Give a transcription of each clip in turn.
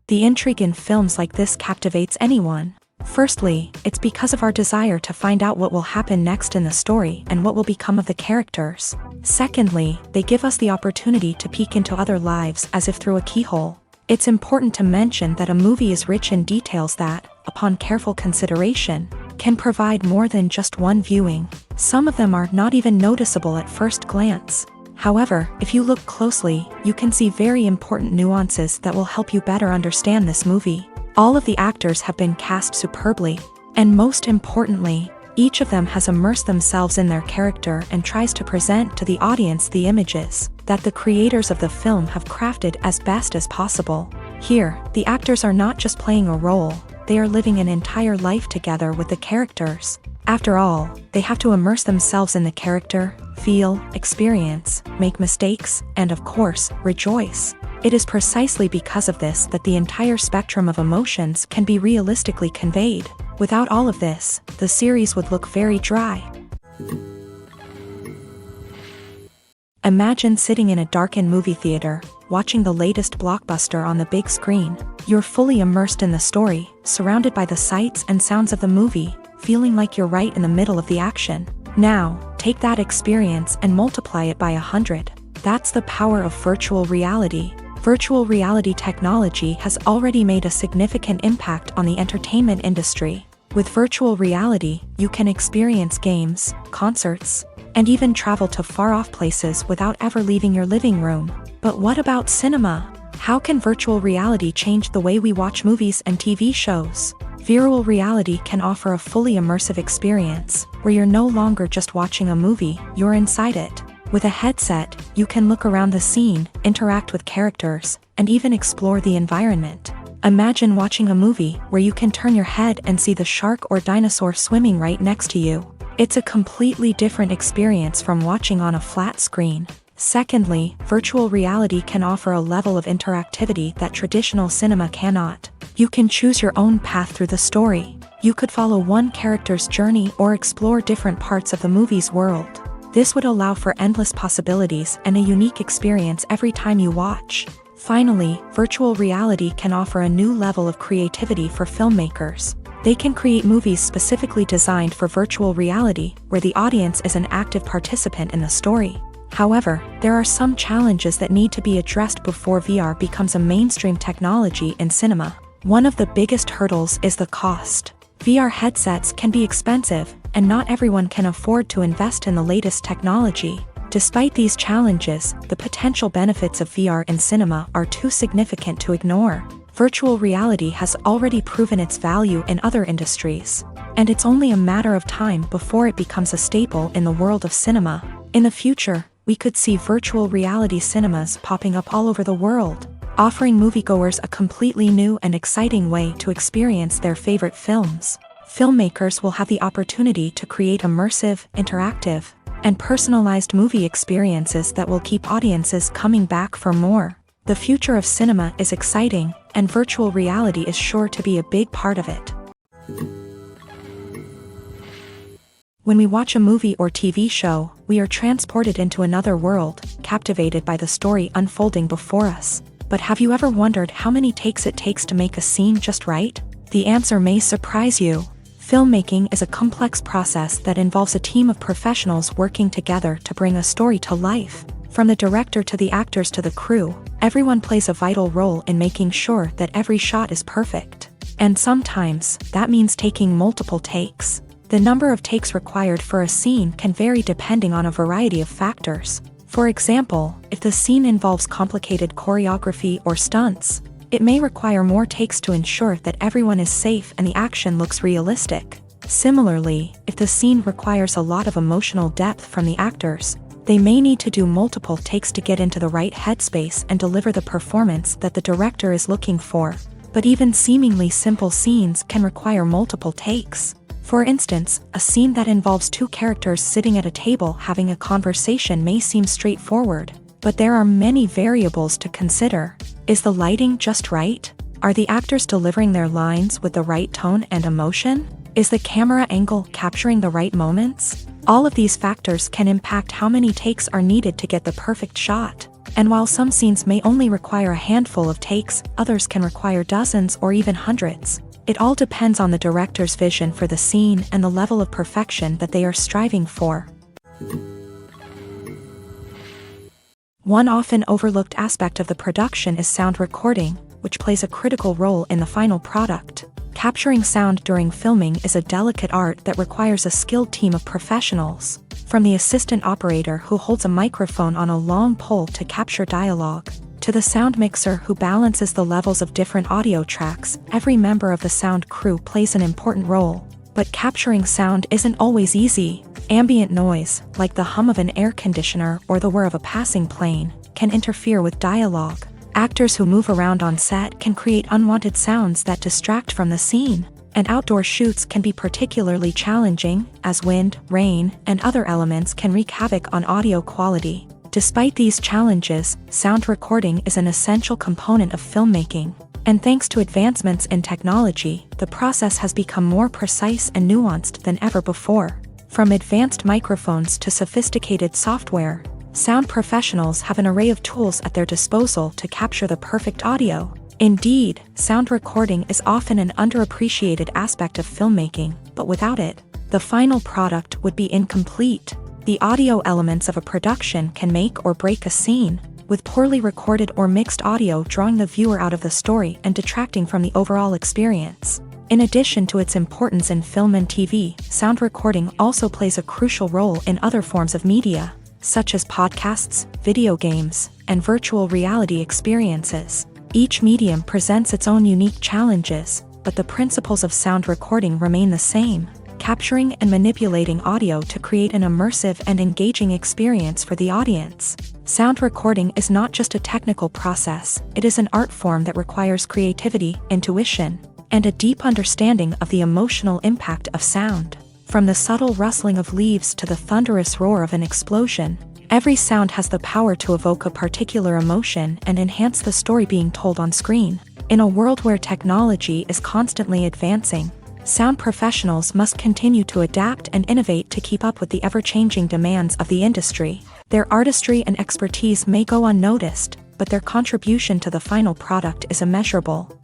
The intrigue in films like this captivates anyone. Firstly, it's because of our desire to find out what will happen next in the story and what will become of the characters. Secondly, they give us the opportunity to peek into other lives as if through a keyhole. It's important to mention that a movie is rich in details that, upon careful consideration, can provide more than just one viewing. Some of them are not even noticeable at first glance. However, if you look closely, you can see very important nuances that will help you better understand this movie. All of the actors have been cast superbly, and most importantly, each of them has immersed themselves in their character and tries to present to the audience the images that the creators of the film have crafted as best as possible. Here, the actors are not just playing a role, they are living an entire life together with the characters. After all, they have to immerse themselves in the character, feel, experience, make mistakes, and of course, rejoice. It is precisely because of this that the entire spectrum of emotions can be realistically conveyed. Without all of this, the series would look very dry. Imagine sitting in a darkened movie theater, watching the latest blockbuster on the big screen. You're fully immersed in the story, surrounded by the sights and sounds of the movie, feeling like you're right in the middle of the action. Now, take that experience and multiply it by 100. That's the power of virtual reality. Virtual reality technology has already made a significant impact on the entertainment industry. With virtual reality, you can experience games, concerts, and even travel to far-off places without ever leaving your living room. But what about cinema? How can virtual reality change the way we watch movies and TV shows? Virtual reality can offer a fully immersive experience, where you're no longer just watching a movie, you're inside it. With a headset, you can look around the scene, interact with characters, and even explore the environment. Imagine watching a movie where you can turn your head and see the shark or dinosaur swimming right next to you. It's a completely different experience from watching on a flat screen. Secondly, virtual reality can offer a level of interactivity that traditional cinema cannot. You can choose your own path through the story. You could follow one character's journey or explore different parts of the movie's world. This would allow for endless possibilities and a unique experience every time you watch. Finally, virtual reality can offer a new level of creativity for filmmakers. They can create movies specifically designed for virtual reality, where the audience is an active participant in the story. However, there are some challenges that need to be addressed before VR becomes a mainstream technology in cinema. One of the biggest hurdles is the cost. VR headsets can be expensive, and not everyone can afford to invest in the latest technology. Despite these challenges, the potential benefits of VR in cinema are too significant to ignore. Virtual reality has already proven its value in other industries, and it's only a matter of time before it becomes a staple in the world of cinema. In the future, we could see virtual reality cinemas popping up all over the world, offering moviegoers a completely new and exciting way to experience their favorite films. Filmmakers will have the opportunity to create immersive, interactive, and personalized movie experiences that will keep audiences coming back for more. The future of cinema is exciting, and virtual reality is sure to be a big part of it. When we watch a movie or TV show, we are transported into another world, captivated by the story unfolding before us. But have you ever wondered how many takes it takes to make a scene just right? The answer may surprise you. Filmmaking is a complex process that involves a team of professionals working together to bring a story to life. From the director to the actors to the crew, everyone plays a vital role in making sure that every shot is perfect. And sometimes, that means taking multiple takes. The number of takes required for a scene can vary depending on a variety of factors. For example, if the scene involves complicated choreography or stunts, it may require more takes to ensure that everyone is safe and the action looks realistic. Similarly, if the scene requires a lot of emotional depth from the actors, they may need to do multiple takes to get into the right headspace and deliver the performance that the director is looking for. But even seemingly simple scenes can require multiple takes. For instance, a scene that involves two characters sitting at a table having a conversation may seem straightforward, but there are many variables to consider. Is the lighting just right? Are the actors delivering their lines with the right tone and emotion? Is the camera angle capturing the right moments? All of these factors can impact how many takes are needed to get the perfect shot. And while some scenes may only require a handful of takes, others can require dozens or even hundreds. It all depends on the director's vision for the scene and the level of perfection that they are striving for. One often overlooked aspect of the production is sound recording, which plays a critical role in the final product. Capturing sound during filming is a delicate art that requires a skilled team of professionals. From the assistant operator who holds a microphone on a long pole to capture dialogue, to the sound mixer who balances the levels of different audio tracks, every member of the sound crew plays an important role. But capturing sound isn't always easy. Ambient noise, like the hum of an air conditioner or the whir of a passing plane, can interfere with dialogue. Actors who move around on set can create unwanted sounds that distract from the scene. And outdoor shoots can be particularly challenging, as wind, rain, and other elements can wreak havoc on audio quality. Despite these challenges, sound recording is an essential component of filmmaking. And thanks to advancements in technology, the process has become more precise and nuanced than ever before. From advanced microphones to sophisticated software, sound professionals have an array of tools at their disposal to capture the perfect audio. Indeed, sound recording is often an underappreciated aspect of filmmaking, but without it, the final product would be incomplete. The audio elements of a production can make or break a scene, with poorly recorded or mixed audio drawing the viewer out of the story and detracting from the overall experience. In addition to its importance in film and TV, sound recording also plays a crucial role in other forms of media, such as podcasts, video games, and virtual reality experiences. Each medium presents its own unique challenges, but the principles of sound recording remain the same: capturing and manipulating audio to create an immersive and engaging experience for the audience. Sound recording is not just a technical process, it is an art form that requires creativity, intuition, and a deep understanding of the emotional impact of sound. From the subtle rustling of leaves to the thunderous roar of an explosion, every sound has the power to evoke a particular emotion and enhance the story being told on screen. In a world where technology is constantly advancing, sound professionals must continue to adapt and innovate to keep up with the ever-changing demands of the industry. Their artistry and expertise may go unnoticed, but their contribution to the final product is immeasurable.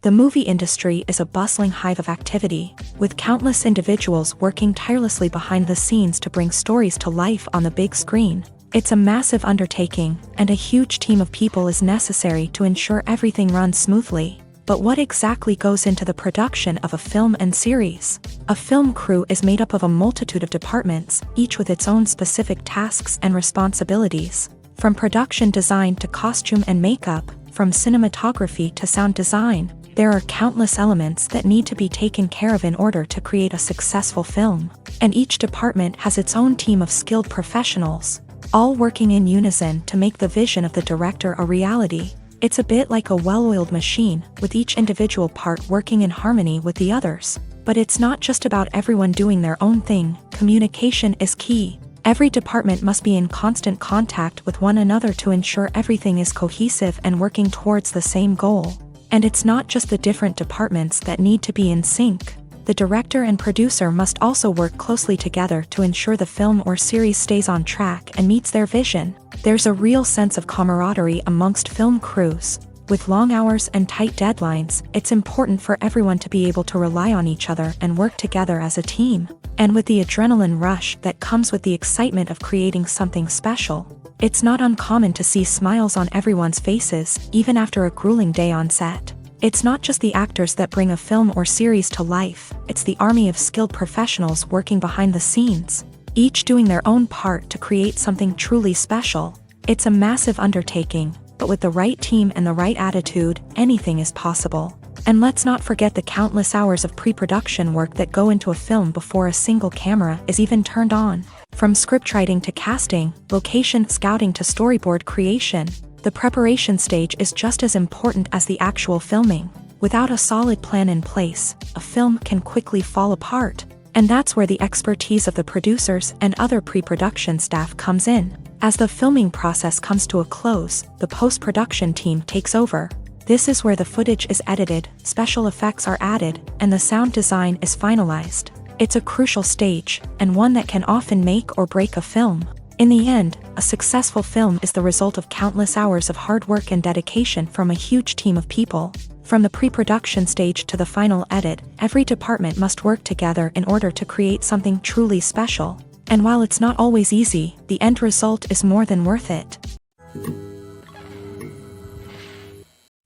The movie industry is a bustling hive of activity, with countless individuals working tirelessly behind the scenes to bring stories to life on the big screen. It's a massive undertaking, and a huge team of people is necessary to ensure everything runs smoothly. But what exactly goes into the production of a film and series? A film crew is made up of a multitude of departments, each with its own specific tasks and responsibilities. From production design to costume and makeup, from cinematography to sound design, there are countless elements that need to be taken care of in order to create a successful film. And each department has its own team of skilled professionals, all working in unison to make the vision of the director a reality. It's a bit like a well-oiled machine, with each individual part working in harmony with the others. But it's not just about everyone doing their own thing. Communication is key. Every department must be in constant contact with one another to ensure everything is cohesive and working towards the same goal. And it's not just the different departments that need to be in sync. The director and producer must also work closely together to ensure the film or series stays on track and meets their vision. There's a real sense of camaraderie amongst film crews. With long hours and tight deadlines, it's important for everyone to be able to rely on each other and work together as a team. And with the adrenaline rush that comes with the excitement of creating something special, it's not uncommon to see smiles on everyone's faces, even after a grueling day on set. It's not just the actors that bring a film or series to life, it's the army of skilled professionals working behind the scenes, each doing their own part to create something truly special. It's a massive undertaking, but with the right team and the right attitude, anything is possible. And let's not forget the countless hours of pre-production work that go into a film before a single camera is even turned on. From scriptwriting to casting, location scouting to storyboard creation, the preparation stage is just as important as the actual filming. Without a solid plan in place, a film can quickly fall apart. And that's where the expertise of the producers and other pre-production staff comes in. As the filming process comes to a close, the post-production team takes over. This is where the footage is edited, special effects are added, and the sound design is finalized. It's a crucial stage, and one that can often make or break a film. In the end, a successful film is the result of countless hours of hard work and dedication from a huge team of people. From the pre-production stage to the final edit, every department must work together in order to create something truly special. And while it's not always easy, the end result is more than worth it.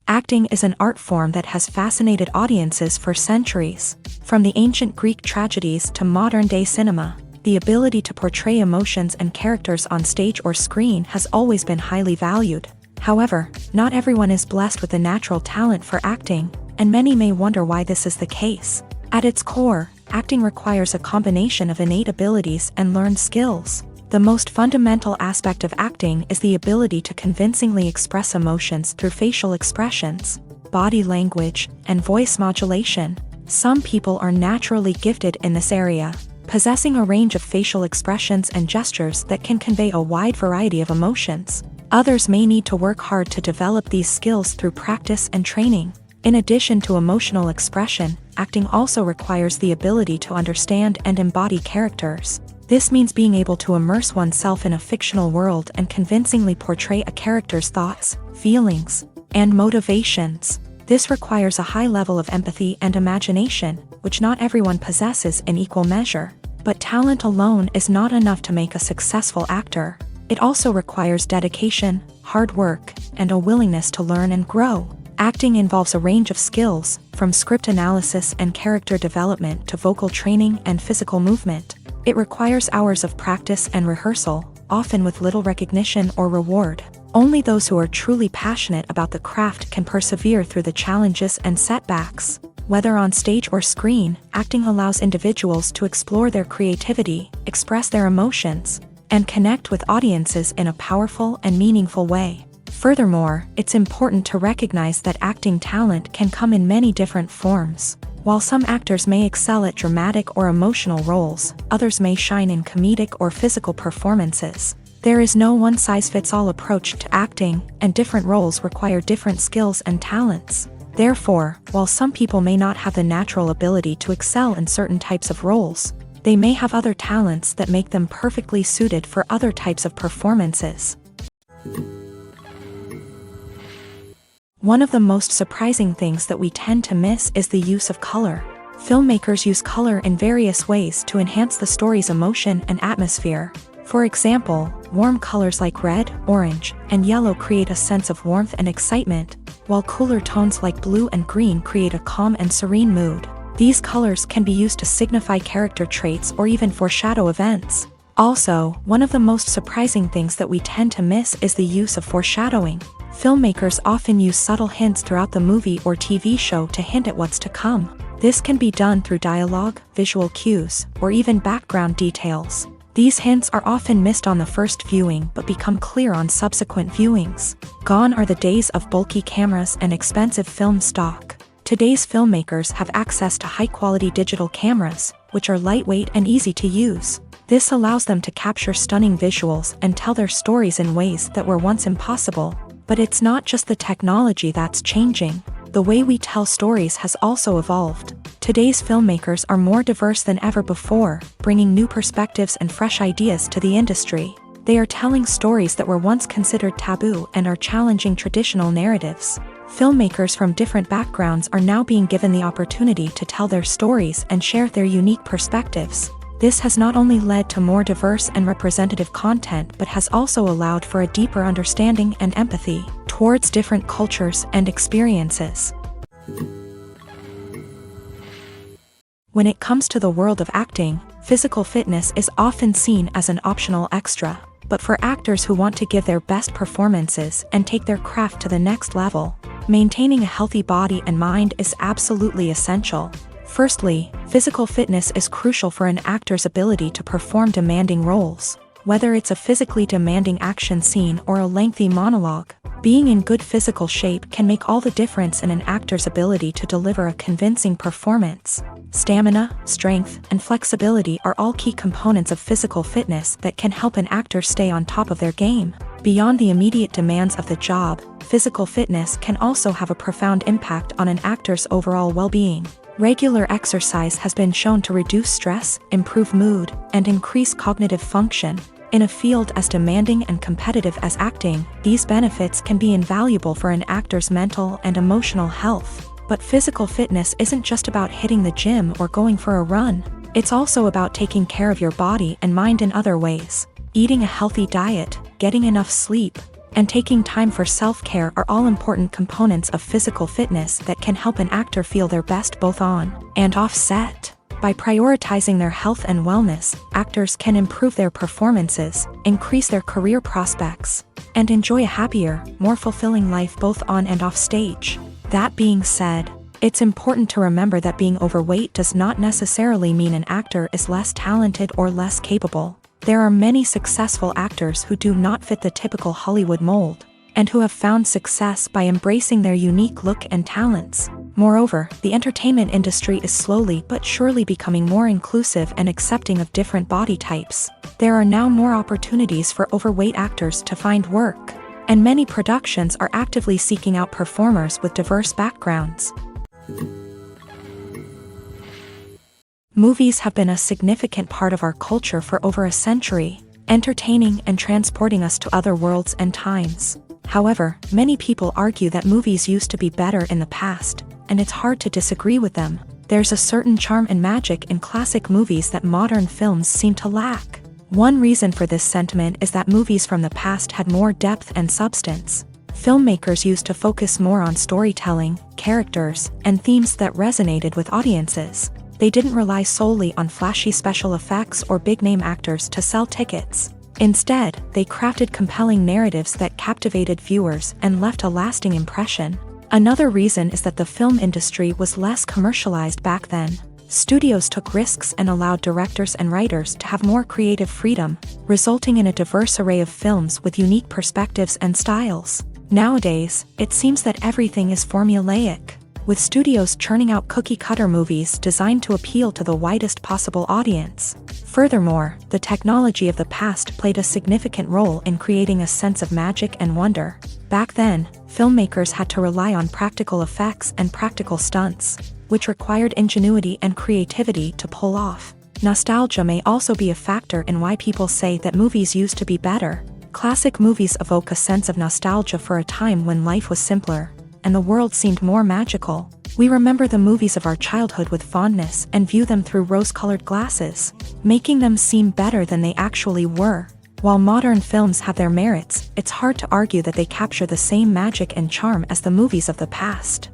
Acting is an art form that has fascinated audiences for centuries. From the ancient Greek tragedies to modern-day cinema, the ability to portray emotions and characters on stage or screen has always been highly valued. However, not everyone is blessed with a natural talent for acting, and many may wonder why this is the case. At its core, acting requires a combination of innate abilities and learned skills. The most fundamental aspect of acting is the ability to convincingly express emotions through facial expressions, body language, and voice modulation. Some people are naturally gifted in this area, possessing a range of facial expressions and gestures that can convey a wide variety of emotions. Others may need to work hard to develop these skills through practice and training. In addition to emotional expression, acting also requires the ability to understand and embody characters. This means being able to immerse oneself in a fictional world and convincingly portray a character's thoughts, feelings, and motivations. This requires a high level of empathy and imagination, which not everyone possesses in equal measure. But talent alone is not enough to make a successful actor. It also requires dedication, hard work, and a willingness to learn and grow. Acting involves a range of skills, from script analysis and character development to vocal training and physical movement. It requires hours of practice and rehearsal, often with little recognition or reward. Only those who are truly passionate about the craft can persevere through the challenges and setbacks. Whether on stage or screen, acting allows individuals to explore their creativity, express their emotions, and connect with audiences in a powerful and meaningful way. Furthermore, it's important to recognize that acting talent can come in many different forms. While some actors may excel at dramatic or emotional roles, others may shine in comedic or physical performances. There is no one-size-fits-all approach to acting, and different roles require different skills and talents. Therefore, while some people may not have the natural ability to excel in certain types of roles, they may have other talents that make them perfectly suited for other types of performances. One of the most surprising things that we tend to miss is the use of color. Filmmakers use color in various ways to enhance the story's emotion and atmosphere. For example, warm colors like red, orange, and yellow create a sense of warmth and excitement, while cooler tones like blue and green create a calm and serene mood. These colors can be used to signify character traits or even foreshadow events. Also, one of the most surprising things that we tend to miss is the use of foreshadowing. Filmmakers often use subtle hints throughout the movie or TV show to hint at what's to come. This can be done through dialogue, visual cues, or even background details. These hints are often missed on the first viewing but become clear on subsequent viewings. Gone are the days of bulky cameras and expensive film stock. Today's filmmakers have access to high-quality digital cameras, which are lightweight and easy to use. This allows them to capture stunning visuals and tell their stories in ways that were once impossible. But it's not just the technology that's changing. The way we tell stories has also evolved. Today's filmmakers are more diverse than ever before, bringing new perspectives and fresh ideas to the industry. They are telling stories that were once considered taboo and are challenging traditional narratives. Filmmakers from different backgrounds are now being given the opportunity to tell their stories and share their unique perspectives. This has not only led to more diverse and representative content but has also allowed for a deeper understanding and empathy towards different cultures and experiences. When it comes to the world of acting, physical fitness is often seen as an optional extra. But for actors who want to give their best performances and take their craft to the next level, maintaining a healthy body and mind is absolutely essential. Firstly, physical fitness is crucial for an actor's ability to perform demanding roles. Whether it's a physically demanding action scene or a lengthy monologue, being in good physical shape can make all the difference in an actor's ability to deliver a convincing performance. Stamina, strength, and flexibility are all key components of physical fitness that can help an actor stay on top of their game. Beyond the immediate demands of the job, physical fitness can also have a profound impact on an actor's overall well-being. Regular exercise has been shown to reduce stress, improve mood, and increase cognitive function. In a field as demanding and competitive as acting, these benefits can be invaluable for an actor's mental and emotional health. But physical fitness isn't just about hitting the gym or going for a run. It's also about taking care of your body and mind in other ways. Eating a healthy diet, getting enough sleep, and taking time for self-care are all important components of physical fitness that can help an actor feel their best both on and off set. By prioritizing their health and wellness, actors can improve their performances, increase their career prospects, and enjoy a happier, more fulfilling life both on and off stage. That being said, it's important to remember that being overweight does not necessarily mean an actor is less talented or less capable. There are many successful actors who do not fit the typical Hollywood mold, and who have found success by embracing their unique look and talents. Moreover, the entertainment industry is slowly but surely becoming more inclusive and accepting of different body types. There are now more opportunities for overweight actors to find work, and many productions are actively seeking out performers with diverse backgrounds. Movies have been a significant part of our culture for over a century, entertaining and transporting us to other worlds and times. However, many people argue that movies used to be better in the past, and it's hard to disagree with them. There's a certain charm and magic in classic movies that modern films seem to lack. One reason for this sentiment is that movies from the past had more depth and substance. Filmmakers used to focus more on storytelling, characters, and themes that resonated with audiences. They didn't rely solely on flashy special effects or big-name actors to sell tickets. Instead, they crafted compelling narratives that captivated viewers and left a lasting impression. Another reason is that the film industry was less commercialized back then. Studios took risks and allowed directors and writers to have more creative freedom, resulting in a diverse array of films with unique perspectives and styles. Nowadays, it seems that everything is formulaic, with studios churning out cookie-cutter movies designed to appeal to the widest possible audience. Furthermore, the technology of the past played a significant role in creating a sense of magic and wonder. Back then, filmmakers had to rely on practical effects and practical stunts, which required ingenuity and creativity to pull off. Nostalgia may also be a factor in why people say that movies used to be better. Classic movies evoke a sense of nostalgia for a time when life was simpler, and the world seemed more magical. We remember the movies of our childhood with fondness and view them through rose-colored glasses, making them seem better than they actually were. While modern films have their merits, it's hard to argue that they capture the same magic and charm as the movies of the past.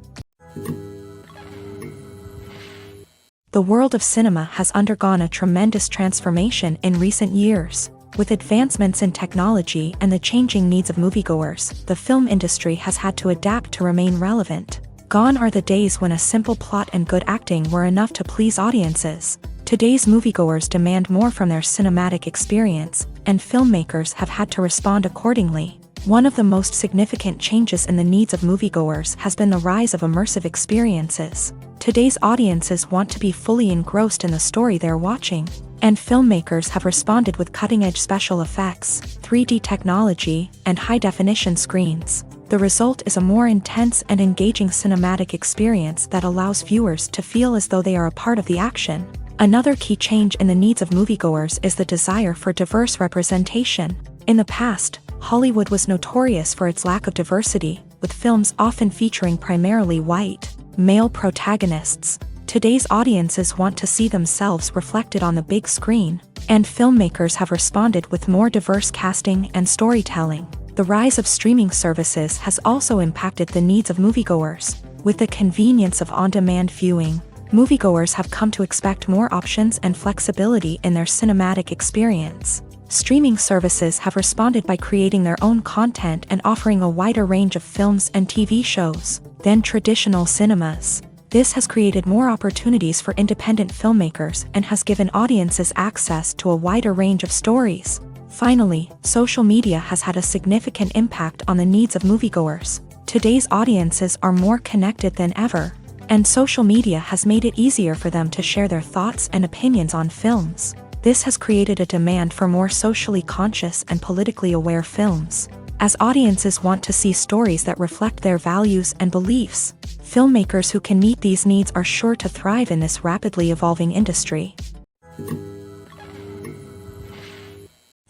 The world of cinema has undergone a tremendous transformation in recent years. With advancements in technology and the changing needs of moviegoers, the film industry has had to adapt to remain relevant. Gone are the days when a simple plot and good acting were enough to please audiences. Today's moviegoers demand more from their cinematic experience, and filmmakers have had to respond accordingly. One of the most significant changes in the needs of moviegoers has been the rise of immersive experiences. Today's audiences want to be fully engrossed in the story they're watching, and filmmakers have responded with cutting-edge special effects, 3D technology, and high-definition screens. The result is a more intense and engaging cinematic experience that allows viewers to feel as though they are a part of the action. Another key change in the needs of moviegoers is the desire for diverse representation. In the past, Hollywood was notorious for its lack of diversity, with films often featuring primarily white, male protagonists. Today's audiences want to see themselves reflected on the big screen, and filmmakers have responded with more diverse casting and storytelling. The rise of streaming services has also impacted the needs of moviegoers. With the convenience of on-demand viewing, moviegoers have come to expect more options and flexibility in their cinematic experience. Streaming services have responded by creating their own content and offering a wider range of films and TV shows than traditional cinemas. This has created more opportunities for independent filmmakers and has given audiences access to a wider range of stories. Finally, social media has had a significant impact on the needs of moviegoers. Today's audiences are more connected than ever, and social media has made it easier for them to share their thoughts and opinions on films. This has created a demand for more socially conscious and politically aware films. As audiences want to see stories that reflect their values and beliefs, filmmakers who can meet these needs are sure to thrive in this rapidly evolving industry.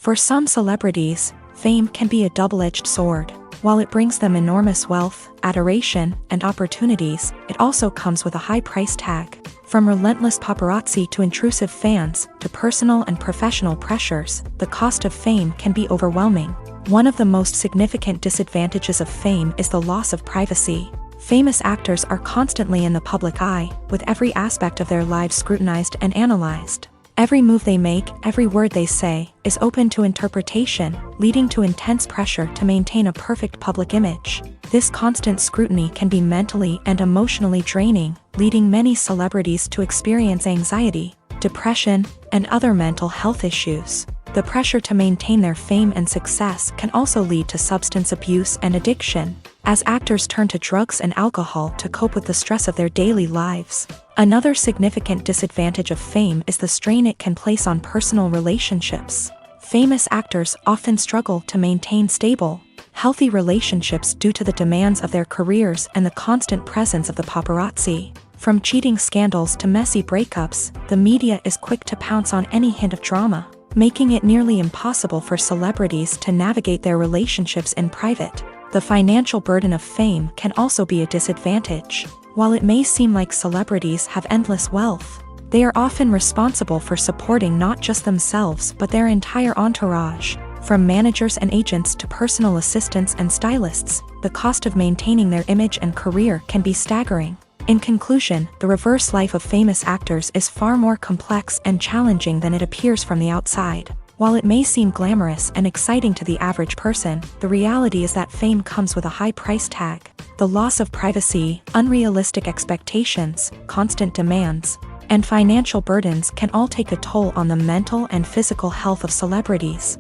For some celebrities, fame can be a double-edged sword. While it brings them enormous wealth, adoration, and opportunities, it also comes with a high price tag. From relentless paparazzi to intrusive fans, to personal and professional pressures, the cost of fame can be overwhelming. One of the most significant disadvantages of fame is the loss of privacy. Famous actors are constantly in the public eye, with every aspect of their lives scrutinized and analyzed. Every move they make, every word they say, is open to interpretation, leading to intense pressure to maintain a perfect public image. This constant scrutiny can be mentally and emotionally draining, leading many celebrities to experience anxiety, depression, and other mental health issues. The pressure to maintain their fame and success can also lead to substance abuse and addiction, as actors turn to drugs and alcohol to cope with the stress of their daily lives. Another significant disadvantage of fame is the strain it can place on personal relationships. Famous actors often struggle to maintain stable, healthy relationships due to the demands of their careers and the constant presence of the paparazzi. From cheating scandals to messy breakups, the media is quick to pounce on any hint of drama, making it nearly impossible for celebrities to navigate their relationships in private. The financial burden of fame can also be a disadvantage. While it may seem like celebrities have endless wealth, they are often responsible for supporting not just themselves but their entire entourage. From managers and agents to personal assistants and stylists, the cost of maintaining their image and career can be staggering. In conclusion, the reverse life of famous actors is far more complex and challenging than it appears from the outside. While it may seem glamorous and exciting to the average person, the reality is that fame comes with a high price tag. The loss of privacy, unrealistic expectations, constant demands, and financial burdens can all take a toll on the mental and physical health of celebrities.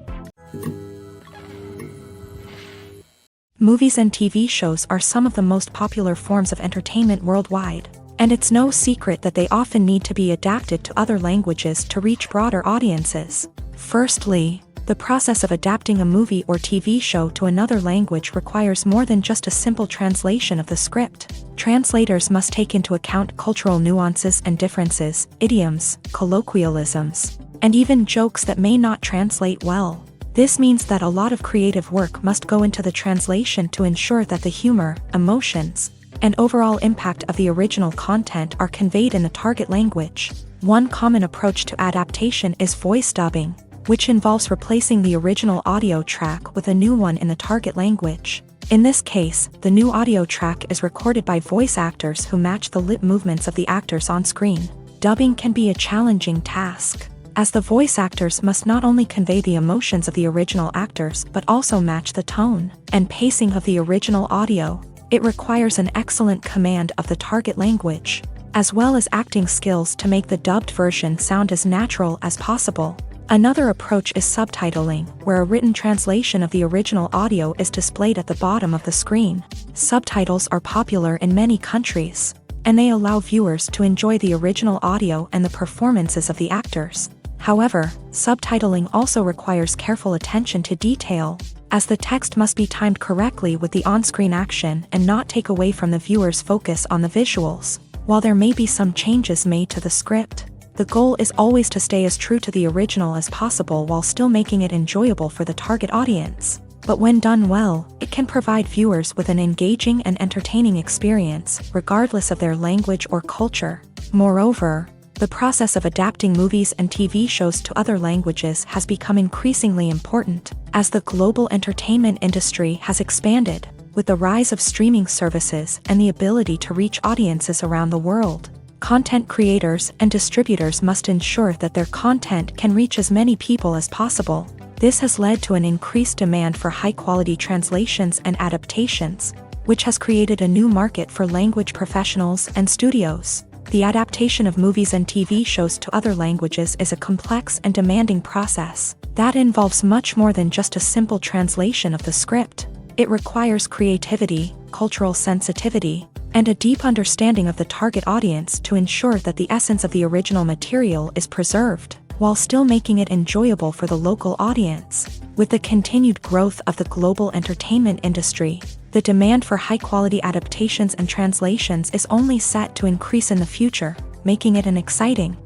Movies and TV shows are some of the most popular forms of entertainment worldwide, and it's no secret that they often need to be adapted to other languages to reach broader audiences. Firstly, the process of adapting a movie or TV show to another language requires more than just a simple translation of the script. Translators must take into account cultural nuances and differences, idioms, colloquialisms, and even jokes that may not translate well. This means that a lot of creative work must go into the translation to ensure that the humor, emotions, and overall impact of the original content are conveyed in the target language. One common approach to adaptation is voice dubbing, which involves replacing the original audio track with a new one in the target language. In this case, the new audio track is recorded by voice actors who match the lip movements of the actors on screen. Dubbing can be a challenging task, as the voice actors must not only convey the emotions of the original actors but also match the tone and pacing of the original audio. It requires an excellent command of the target language, as well as acting skills to make the dubbed version sound as natural as possible. Another approach is subtitling, where a written translation of the original audio is displayed at the bottom of the screen. Subtitles are popular in many countries, and they allow viewers to enjoy the original audio and the performances of the actors. However, subtitling also requires careful attention to detail, as the text must be timed correctly with the on-screen action and not take away from the viewer's focus on the visuals. While there may be some changes made to the script, the goal is always to stay as true to the original as possible while still making it enjoyable for the target audience. But when done well, it can provide viewers with an engaging and entertaining experience, regardless of their language or culture. Moreover, the process of adapting movies and TV shows to other languages has become increasingly important, as the global entertainment industry has expanded, with the rise of streaming services and the ability to reach audiences around the world. Content creators and distributors must ensure that their content can reach as many people as possible. This has led to an increased demand for high-quality translations and adaptations, which has created a new market for language professionals and studios. The adaptation of movies and TV shows to other languages is a complex and demanding process that involves much more than just a simple translation of the script. It requires creativity, cultural sensitivity, and a deep understanding of the target audience to ensure that the essence of the original material is preserved, while still making it enjoyable for the local audience. With the continued growth of the global entertainment industry, the demand for high-quality adaptations and translations is only set to increase in the future, making it an exciting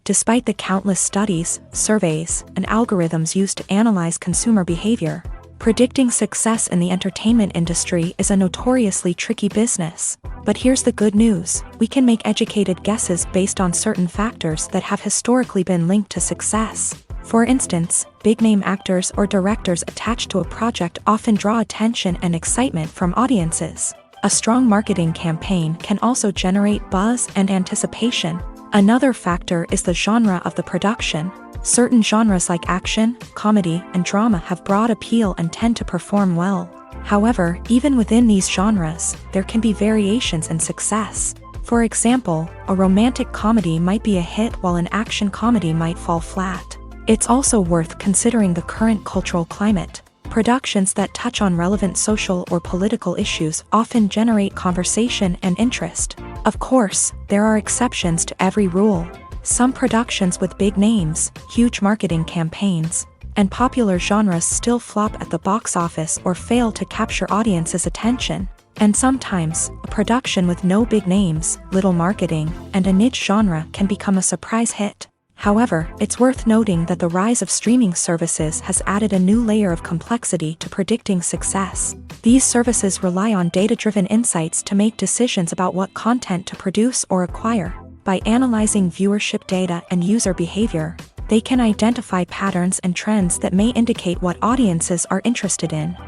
Despite the countless studies, surveys, and algorithms used to analyze consumer behavior, predicting success in the entertainment industry is a notoriously tricky business. But here's the good news: we can make educated guesses based on certain factors that have historically been linked to success. For instance, big-name actors or directors attached to a project often draw attention and excitement from audiences. A strong marketing campaign can also generate buzz and anticipation. Another factor is the genre of the production. Certain genres like action, comedy, and drama have broad appeal and tend to perform well. However, even within these genres, there can be variations in success. For example, a romantic comedy might be a hit while an action comedy might fall flat. It's also worth considering the current cultural climate. Productions that touch on relevant social or political issues often generate conversation and interest. Of course, there are exceptions to every rule. Some productions with big names, huge marketing campaigns, and popular genres still flop at the box office or fail to capture audiences' attention. And sometimes, a production with no big names, little marketing, and a niche genre can become a surprise hit. However, it's worth noting that the rise of streaming services has added a new layer of complexity to predicting success. These services rely on data-driven insights to make decisions about what content to produce or acquire. By analyzing viewership data and user behavior, they can identify patterns and trends that may indicate what audiences are interested in.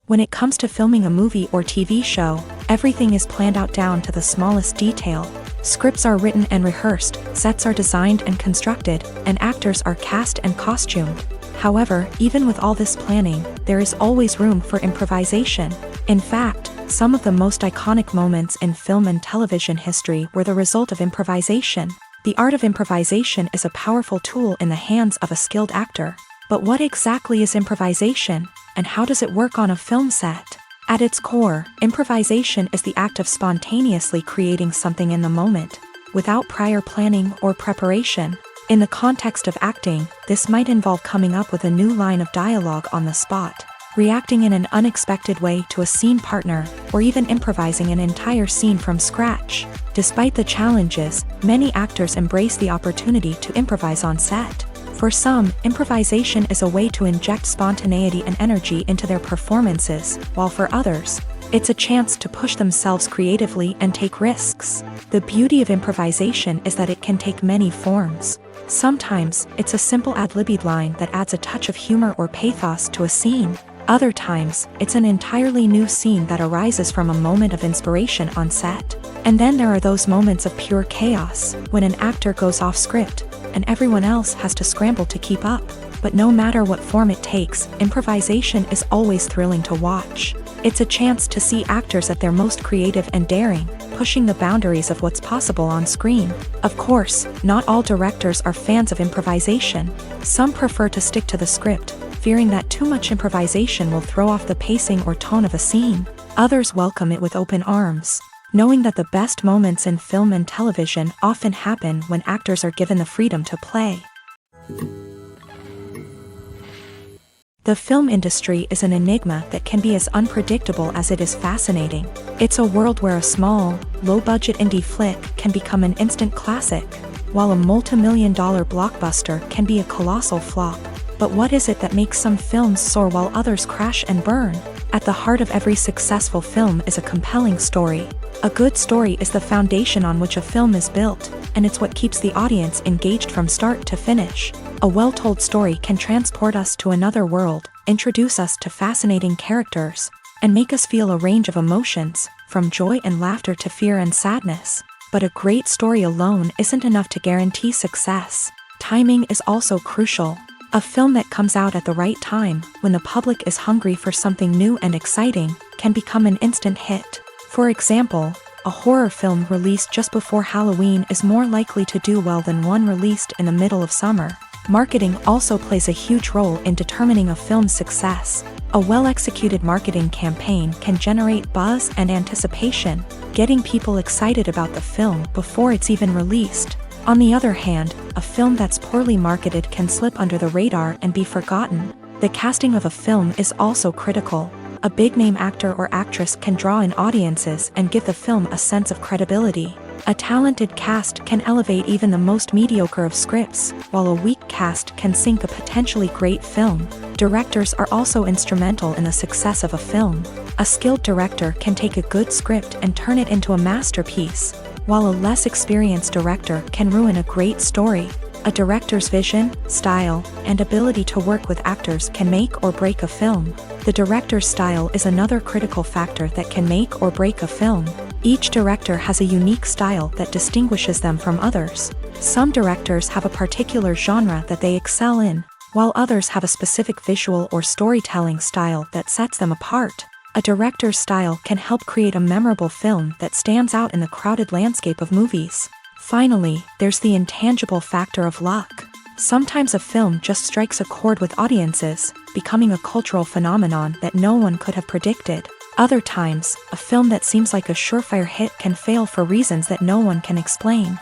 When it comes to filming a movie or TV show, everything is planned out down to the smallest detail. Scripts are written and rehearsed, sets are designed and constructed, and actors are cast and costumed. However, even with all this planning, there is always room for improvisation. In fact, some of the most iconic moments in film and television history were the result of improvisation. The art of improvisation is a powerful tool in the hands of a skilled actor. But what exactly is improvisation, and how does it work on a film set? At its core, improvisation is the act of spontaneously creating something in the moment, without prior planning or preparation. In the context of acting, this might involve coming up with a new line of dialogue on the spot, reacting in an unexpected way to a scene partner, or even improvising an entire scene from scratch. Despite the challenges, many actors embrace the opportunity to improvise on set. For some, improvisation is a way to inject spontaneity and energy into their performances, while for others, it's a chance to push themselves creatively and take risks. The beauty of improvisation is that it can take many forms. Sometimes, it's a simple ad-libbed line that adds a touch of humor or pathos to a scene. Other times, it's an entirely new scene that arises from a moment of inspiration on set. And then there are those moments of pure chaos, when an actor goes off script, and everyone else has to scramble to keep up. But no matter what form it takes, improvisation is always thrilling to watch. It's a chance to see actors at their most creative and daring, pushing the boundaries of what's possible on screen. Of course, not all directors are fans of improvisation. Some prefer to stick to the script, fearing that too much improvisation will throw off the pacing or tone of a scene. Others welcome it with open arms, knowing that the best moments in film and television often happen when actors are given the freedom to play. The film industry is an enigma that can be as unpredictable as it is fascinating. It's a world where a small, low-budget indie flick can become an instant classic, while a multi-million-dollar blockbuster can be a colossal flop. But what is it that makes some films soar while others crash and burn? At the heart of every successful film is a compelling story. A good story is the foundation on which a film is built, and it's what keeps the audience engaged from start to finish. A well-told story can transport us to another world, introduce us to fascinating characters, and make us feel a range of emotions, from joy and laughter to fear and sadness. But a great story alone isn't enough to guarantee success. Timing is also crucial. A film that comes out at the right time, when the public is hungry for something new and exciting, can become an instant hit. For example, a horror film released just before Halloween is more likely to do well than one released in the middle of summer. Marketing also plays a huge role in determining a film's success. A well-executed marketing campaign can generate buzz and anticipation, getting people excited about the film before it's even released. On the other hand, a film that's poorly marketed can slip under the radar and be forgotten. The casting of a film is also critical. A big-name actor or actress can draw in audiences and give the film a sense of credibility. A talented cast can elevate even the most mediocre of scripts, while a weak cast can sink a potentially great film. Directors are also instrumental in the success of a film. A skilled director can take a good script and turn it into a masterpiece, while a less experienced director can ruin a great story. A director's vision, style, and ability to work with actors can make or break a film. The director's style is another critical factor that can make or break a film. Each director has a unique style that distinguishes them from others. Some directors have a particular genre that they excel in, while others have a specific visual or storytelling style that sets them apart. A director's style can help create a memorable film that stands out in the crowded landscape of movies. Finally, there's the intangible factor of luck. Sometimes a film just strikes a chord with audiences, becoming a cultural phenomenon that no one could have predicted. Other times, a film that seems like a surefire hit can fail for reasons that no one can explain.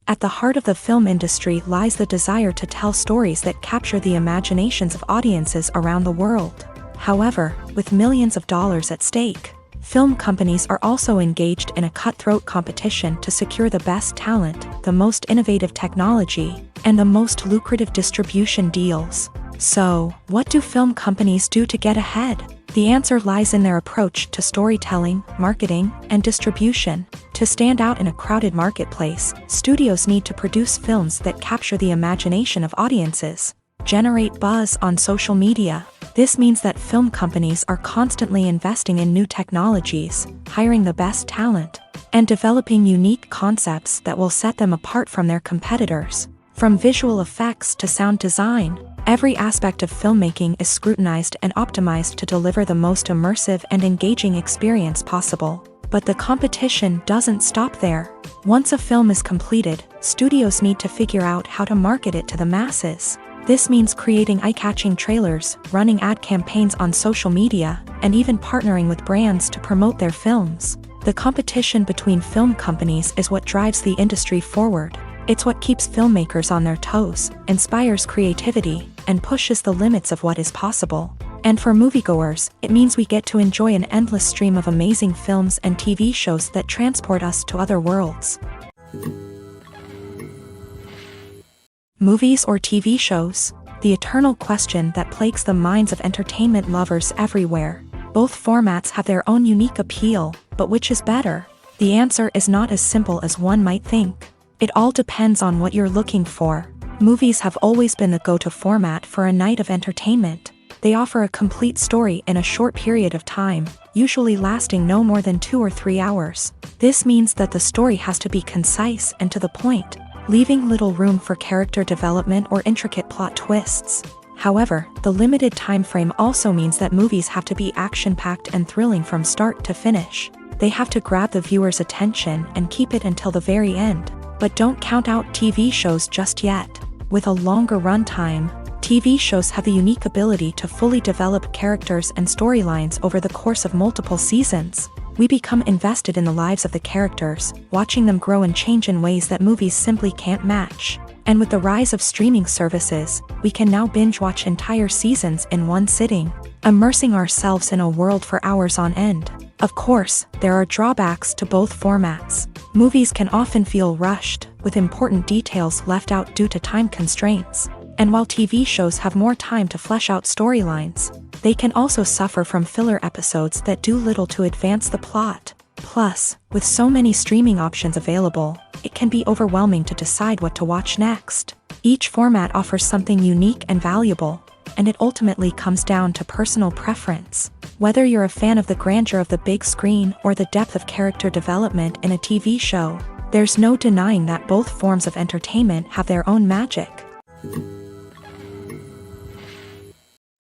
At the heart of the film industry lies the desire to tell stories that capture the imaginations of audiences around the world. However, with millions of dollars at stake, film companies are also engaged in a cutthroat competition to secure the best talent, the most innovative technology, and the most lucrative distribution deals. So, what do film companies do to get ahead? The answer lies in their approach to storytelling, marketing, and distribution. To stand out in a crowded marketplace, studios need to produce films that capture the imagination of audiences, generate buzz on social media. This means that film companies are constantly investing in new technologies, hiring the best talent, and developing unique concepts that will set them apart from their competitors. From visual effects to sound design, every aspect of filmmaking is scrutinized and optimized to deliver the most immersive and engaging experience possible. But the competition doesn't stop there. Once a film is completed, studios need to figure out how to market it to the masses. This means creating eye-catching trailers, running ad campaigns on social media, and even partnering with brands to promote their films. The competition between film companies is what drives the industry forward. It's what keeps filmmakers on their toes, inspires creativity, and pushes the limits of what is possible. And for moviegoers, it means we get to enjoy an endless stream of amazing films and TV shows that transport us to other worlds. Movies or TV shows? The eternal question that plagues the minds of entertainment lovers everywhere. Both formats have their own unique appeal, but which is better? The answer is not as simple as one might think. It all depends on what you're looking for. Movies have always been the go-to format for a night of entertainment. They offer a complete story in a short period of time, usually lasting no more than 2 or 3 hours. This means that the story has to be concise and to the point, leaving little room for character development or intricate plot twists. However, the limited time frame also means that movies have to be action-packed and thrilling from start to finish. They have to grab the viewer's attention and keep it until the very end. But don't count out TV shows just yet. With a longer runtime, TV shows have the unique ability to fully develop characters and storylines over the course of multiple seasons. We become invested in the lives of the characters, watching them grow and change in ways that movies simply can't match. And with the rise of streaming services, we can now binge-watch entire seasons in one sitting, immersing ourselves in a world for hours on end. Of course, there are drawbacks to both formats. Movies can often feel rushed, with important details left out due to time constraints. And while TV shows have more time to flesh out storylines, they can also suffer from filler episodes that do little to advance the plot. Plus, with so many streaming options available, it can be overwhelming to decide what to watch next. Each format offers something unique and valuable, and it ultimately comes down to personal preference. Whether you're a fan of the grandeur of the big screen or the depth of character development in a TV show, there's no denying that both forms of entertainment have their own magic.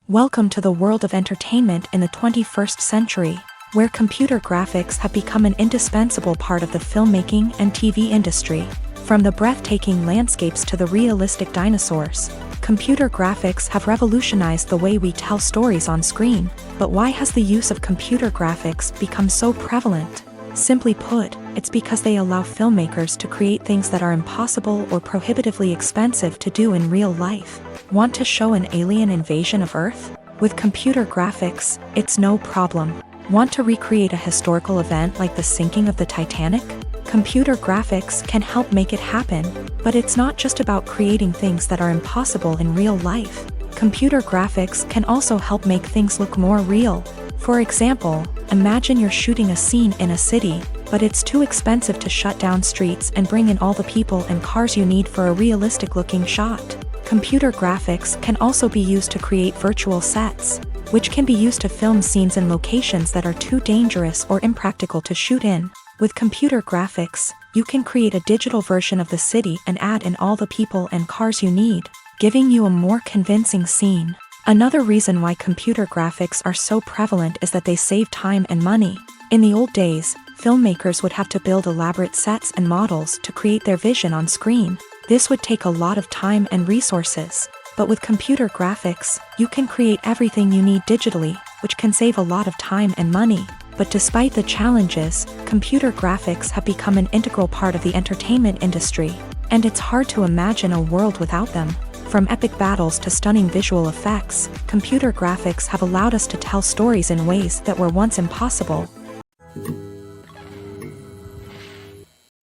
Welcome to the world of entertainment in the 21st century, where computer graphics have become an indispensable part of the filmmaking and TV industry. From the breathtaking landscapes to the realistic dinosaurs, computer graphics have revolutionized the way we tell stories on screen. But why has the use of computer graphics become so prevalent? Simply put, it's because they allow filmmakers to create things that are impossible or prohibitively expensive to do in real life. Want to show an alien invasion of Earth? With computer graphics, it's no problem. Want to recreate a historical event like the sinking of the Titanic? Computer graphics can help make it happen, but it's not just about creating things that are impossible in real life. Computer graphics can also help make things look more real. For example, imagine you're shooting a scene in a city, but it's too expensive to shut down streets and bring in all the people and cars you need for a realistic-looking shot. Computer graphics can also be used to create virtual sets, which can be used to film scenes in locations that are too dangerous or impractical to shoot in. With computer graphics, you can create a digital version of the city and add in all the people and cars you need, giving you a more convincing scene. Another reason why computer graphics are so prevalent is that they save time and money. In the old days, filmmakers would have to build elaborate sets and models to create their vision on screen. This would take a lot of time and resources. But with computer graphics, you can create everything you need digitally, which can save a lot of time and money. But despite the challenges, computer graphics have become an integral part of the entertainment industry, and it's hard to imagine a world without them. From epic battles to stunning visual effects, computer graphics have allowed us to tell stories in ways that were once impossible.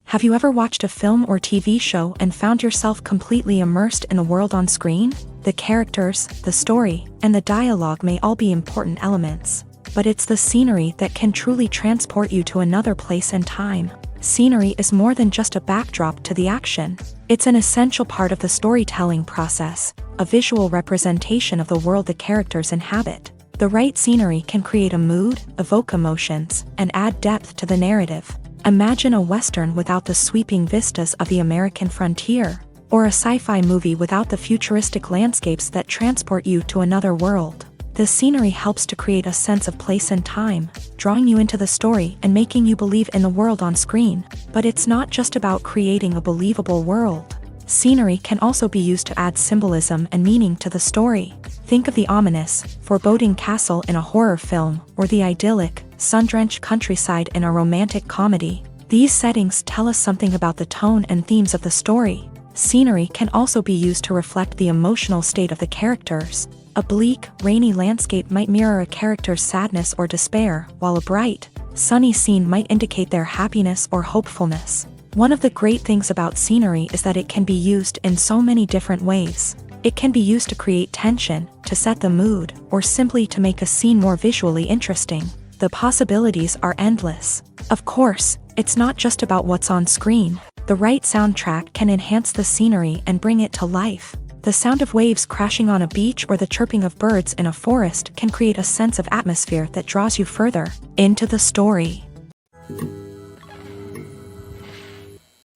Have you ever watched a film or TV show and found yourself completely immersed in the world on screen? The characters, the story, and the dialogue may all be important elements, but it's the scenery that can truly transport you to another place and time. Scenery is more than just a backdrop to the action. It's an essential part of the storytelling process, a visual representation of the world the characters inhabit. The right scenery can create a mood, evoke emotions, and add depth to the narrative. Imagine a Western without the sweeping vistas of the American frontier, or a sci-fi movie without the futuristic landscapes that transport you to another world. The scenery helps to create a sense of place and time, drawing you into the story and making you believe in the world on screen. But it's not just about creating a believable world. Scenery can also be used to add symbolism and meaning to the story. Think of the ominous, foreboding castle in a horror film, or the idyllic, sun-drenched countryside in a romantic comedy. These settings tell us something about the tone and themes of the story. Scenery can also be used to reflect the emotional state of the characters. A bleak, rainy landscape might mirror a character's sadness or despair, while a bright, sunny scene might indicate their happiness or hopefulness. One of the great things about scenery is that it can be used in so many different ways. It can be used to create tension, to set the mood, or simply to make a scene more visually interesting. The possibilities are endless. Of course, it's not just about what's on screen. The right soundtrack can enhance the scenery and bring it to life. The sound of waves crashing on a beach or the chirping of birds in a forest can create a sense of atmosphere that draws you further into the story.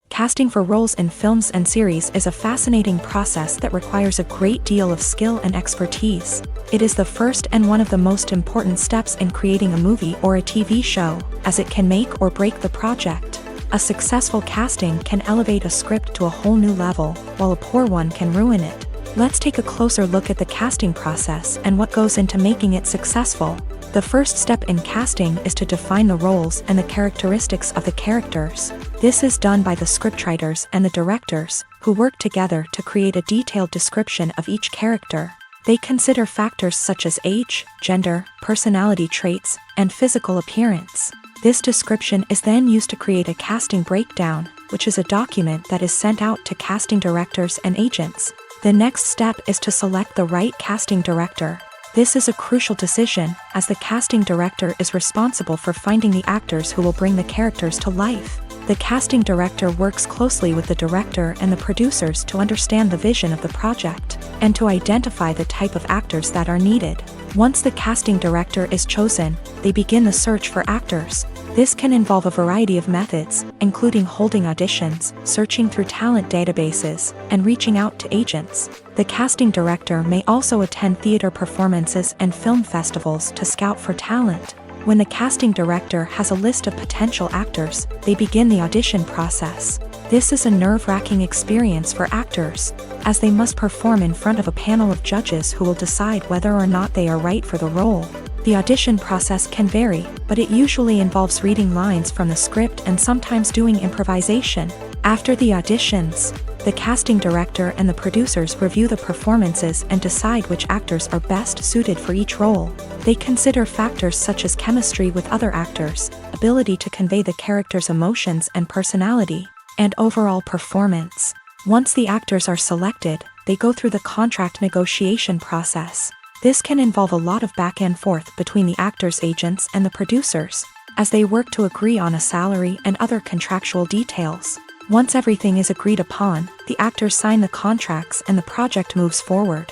Casting for roles in films and series is a fascinating process that requires a great deal of skill and expertise. It is the first and one of the most important steps in creating a movie or a TV show, as it can make or break the project. A successful casting can elevate a script to a whole new level, while a poor one can ruin it. Let's take a closer look at the casting process and what goes into making it successful. The first step in casting is to define the roles and the characteristics of the characters. This is done by the scriptwriters and the directors, who work together to create a detailed description of each character. They consider factors such as age, gender, personality traits, and physical appearance. This description is then used to create a casting breakdown, which is a document that is sent out to casting directors and agents. The next step is to select the right casting director. This is a crucial decision, as the casting director is responsible for finding the actors who will bring the characters to life. The casting director works closely with the director and the producers to understand the vision of the project, and to identify the type of actors that are needed. Once the casting director is chosen, they begin the search for actors. This can involve a variety of methods, including holding auditions, searching through talent databases, and reaching out to agents. The casting director may also attend theater performances and film festivals to scout for talent. When the casting director has a list of potential actors, they begin the audition process. This is a nerve-wracking experience for actors, as they must perform in front of a panel of judges who will decide whether or not they are right for the role. The audition process can vary, but it usually involves reading lines from the script and sometimes doing improvisation. After the auditions, The casting director and the producers review the performances and decide which actors are best suited for each role. They consider factors such as chemistry with other actors, ability to convey the character's emotions and personality, and overall performance. Once the actors are selected, they go through the contract negotiation process. This can involve a lot of back and forth between the actors' agents and the producers, as they work to agree on a salary and other contractual details. Once everything is agreed upon, the actors sign the contracts and the project moves forward.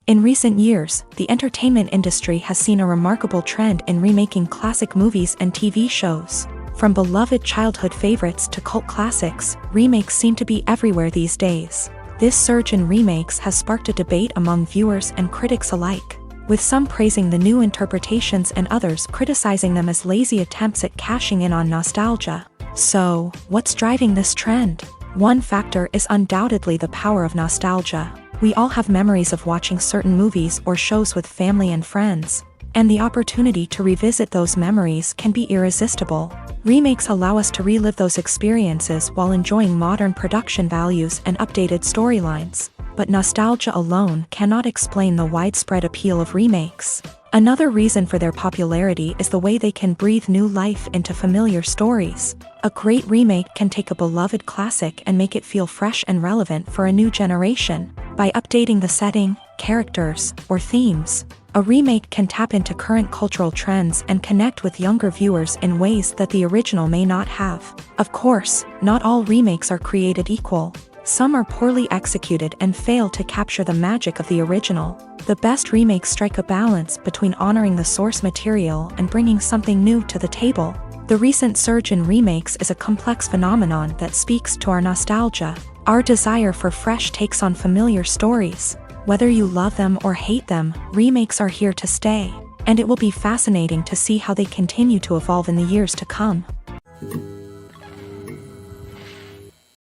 In recent years, the entertainment industry has seen a remarkable trend in remaking classic movies and TV shows. From beloved childhood favorites to cult classics, remakes seem to be everywhere these days. This surge in remakes has sparked a debate among viewers and critics alike, with some praising the new interpretations and others criticizing them as lazy attempts at cashing in on nostalgia. So, what's driving this trend? One factor is undoubtedly the power of nostalgia. We all have memories of watching certain movies or shows with family and friends, and the opportunity to revisit those memories can be irresistible. Remakes allow us to relive those experiences while enjoying modern production values and updated storylines. But nostalgia alone cannot explain the widespread appeal of remakes. Another reason for their popularity is the way they can breathe new life into familiar stories. A great remake can take a beloved classic and make it feel fresh and relevant for a new generation. By updating the setting, characters, or themes, a remake can tap into current cultural trends and connect with younger viewers in ways that the original may not have. Of course, not all remakes are created equal. Some are poorly executed and fail to capture the magic of the original. The best remakes strike a balance between honoring the source material and bringing something new to the table. The recent surge in remakes is a complex phenomenon that speaks to our nostalgia, our desire for fresh takes on familiar stories. Whether you love them or hate them, remakes are here to stay, and it will be fascinating to see how they continue to evolve in the years to come.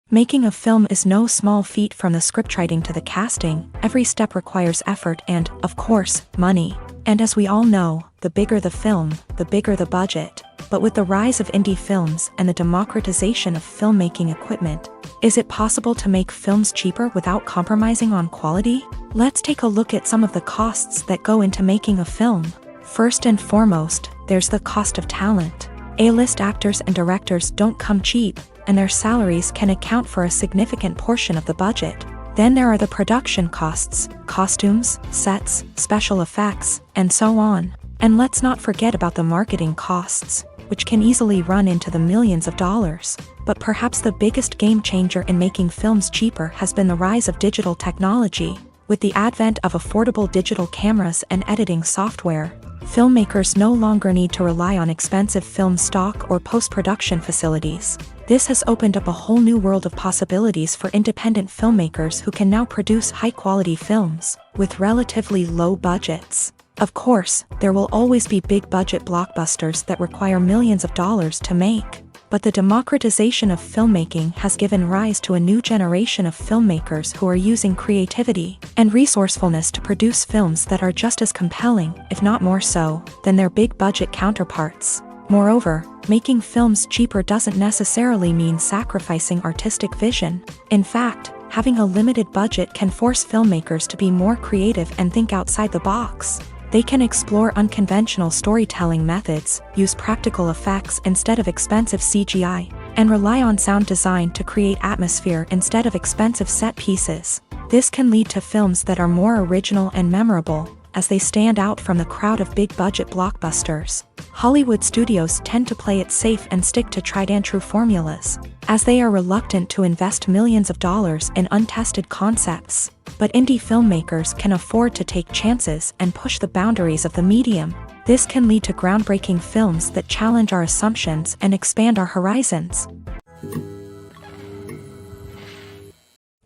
Making a film is no small feat. From the scriptwriting to the casting, every step requires effort and, of course, money. And as we all know, the bigger the film, the bigger the budget. But with the rise of indie films and the democratization of filmmaking equipment, is it possible to make films cheaper without compromising on quality? Let's take a look at some of the costs that go into making a film. First and foremost, there's the cost of talent. A-list actors and directors don't come cheap, and their salaries can account for a significant portion of the budget. Then there are the production costs, costumes, sets, special effects, and so on. And let's not forget about the marketing costs, which can easily run into the millions of dollars. But perhaps the biggest game changer in making films cheaper has been the rise of digital technology. With the advent of affordable digital cameras and editing software, filmmakers no longer need to rely on expensive film stock or post-production facilities. This has opened up a whole new world of possibilities for independent filmmakers who can now produce high-quality films with relatively low budgets. Of course, there will always be big-budget blockbusters that require millions of dollars to make. But the democratization of filmmaking has given rise to a new generation of filmmakers who are using creativity and resourcefulness to produce films that are just as compelling, if not more so, than their big-budget counterparts. Moreover, making films cheaper doesn't necessarily mean sacrificing artistic vision. In fact, having a limited budget can force filmmakers to be more creative and think outside the box. They can explore unconventional storytelling methods, use practical effects instead of expensive CGI, and rely on sound design to create atmosphere instead of expensive set pieces. This can lead to films that are more original and memorable, as they stand out from the crowd of big-budget blockbusters. Hollywood studios tend to play it safe and stick to tried-and-true formulas, as they are reluctant to invest millions of dollars in untested concepts. But indie filmmakers can afford to take chances and push the boundaries of the medium. This can lead to groundbreaking films that challenge our assumptions and expand our horizons.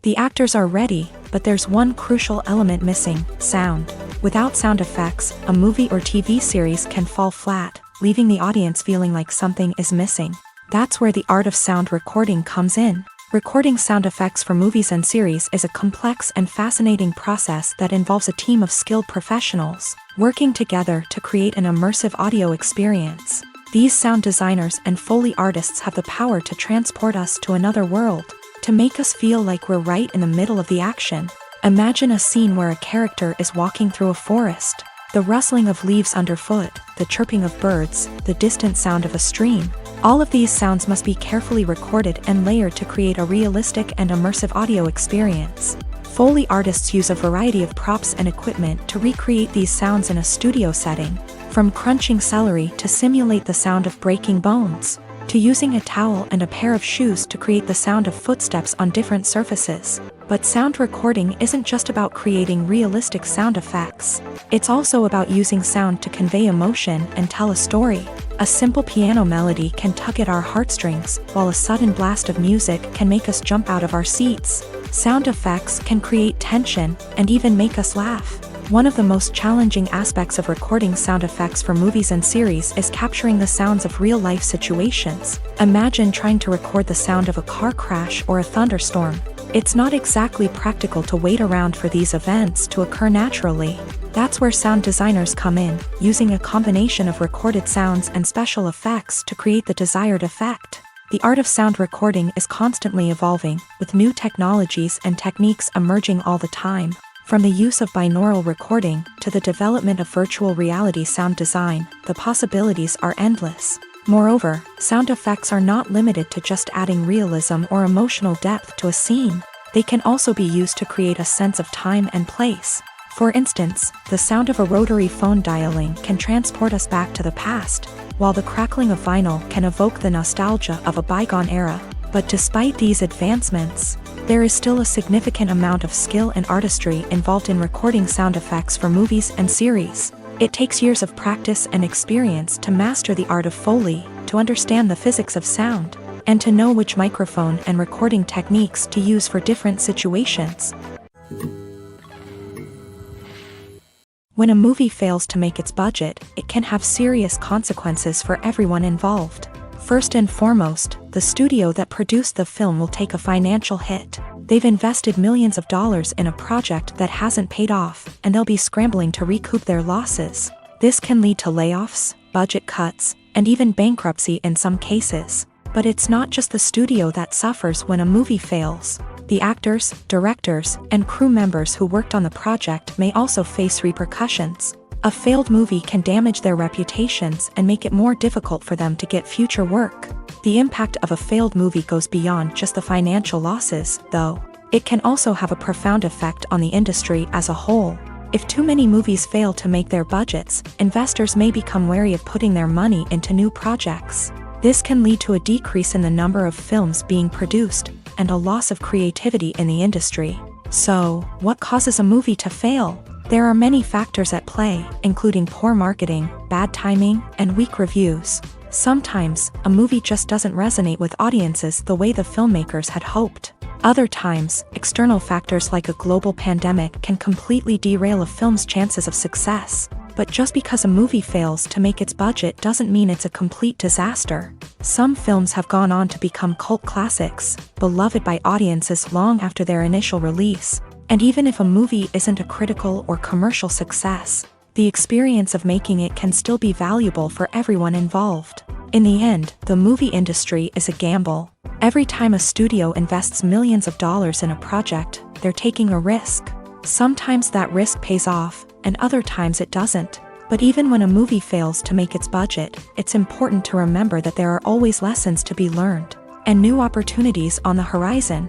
The actors are ready, but there's one crucial element missing: sound. Without sound effects, a movie or TV series can fall flat, leaving the audience feeling like something is missing. That's where the art of sound recording comes in. Recording sound effects for movies and series is a complex and fascinating process that involves a team of skilled professionals working together to create an immersive audio experience. These sound designers and Foley artists have the power to transport us to another world, to make us feel like we're right in the middle of the action. Imagine a scene where a character is walking through a forest. The rustling of leaves underfoot, the chirping of birds, the distant sound of a stream. All of these sounds must be carefully recorded and layered to create a realistic and immersive audio experience. Foley artists use a variety of props and equipment to recreate these sounds in a studio setting, from crunching celery to simulate the sound of breaking bones, to using a towel and a pair of shoes to create the sound of footsteps on different surfaces. But sound recording isn't just about creating realistic sound effects. It's also about using sound to convey emotion and tell a story. A simple piano melody can tug at our heartstrings, while a sudden blast of music can make us jump out of our seats. Sound effects can create tension and even make us laugh. One of the most challenging aspects of recording sound effects for movies and series is capturing the sounds of real-life situations. Imagine trying to record the sound of a car crash or a thunderstorm. It's not exactly practical to wait around for these events to occur naturally. That's where sound designers come in, using a combination of recorded sounds and special effects to create the desired effect. The art of sound recording is constantly evolving, with new technologies and techniques emerging all the time. From the use of binaural recording to the development of virtual reality sound design, the possibilities are endless. Moreover, sound effects are not limited to just adding realism or emotional depth to a scene. They can also be used to create a sense of time and place. For instance, the sound of a rotary phone dialing can transport us back to the past, while the crackling of vinyl can evoke the nostalgia of a bygone era. But despite these advancements, there is still a significant amount of skill and artistry involved in recording sound effects for movies and series. It takes years of practice and experience to master the art of Foley, to understand the physics of sound, and to know which microphone and recording techniques to use for different situations. When a movie fails to make its budget, it can have serious consequences for everyone involved. First and foremost, the studio that produced the film will take a financial hit. They've invested millions of dollars in a project that hasn't paid off, and they'll be scrambling to recoup their losses. This can lead to layoffs, budget cuts, and even bankruptcy in some cases. But it's not just the studio that suffers when a movie fails. The actors, directors, and crew members who worked on the project may also face repercussions. A failed movie can damage their reputations and make it more difficult for them to get future work. The impact of a failed movie goes beyond just the financial losses, though. It can also have a profound effect on the industry as a whole. If too many movies fail to make their budgets, investors may become wary of putting their money into new projects. This can lead to a decrease in the number of films being produced, and a loss of creativity in the industry. So, what causes a movie to fail? There are many factors at play, including poor marketing, bad timing, and weak reviews. Sometimes, a movie just doesn't resonate with audiences the way the filmmakers had hoped. Other times, external factors like a global pandemic can completely derail a film's chances of success. But just because a movie fails to make its budget doesn't mean it's a complete disaster. Some films have gone on to become cult classics, beloved by audiences long after their initial release. And even if a movie isn't a critical or commercial success, the experience of making it can still be valuable for everyone involved. In the end, the movie industry is a gamble. Every time a studio invests millions of dollars in a project, they're taking a risk. Sometimes that risk pays off, and other times it doesn't. But even when a movie fails to make its budget, it's important to remember that there are always lessons to be learned, and new opportunities on the horizon.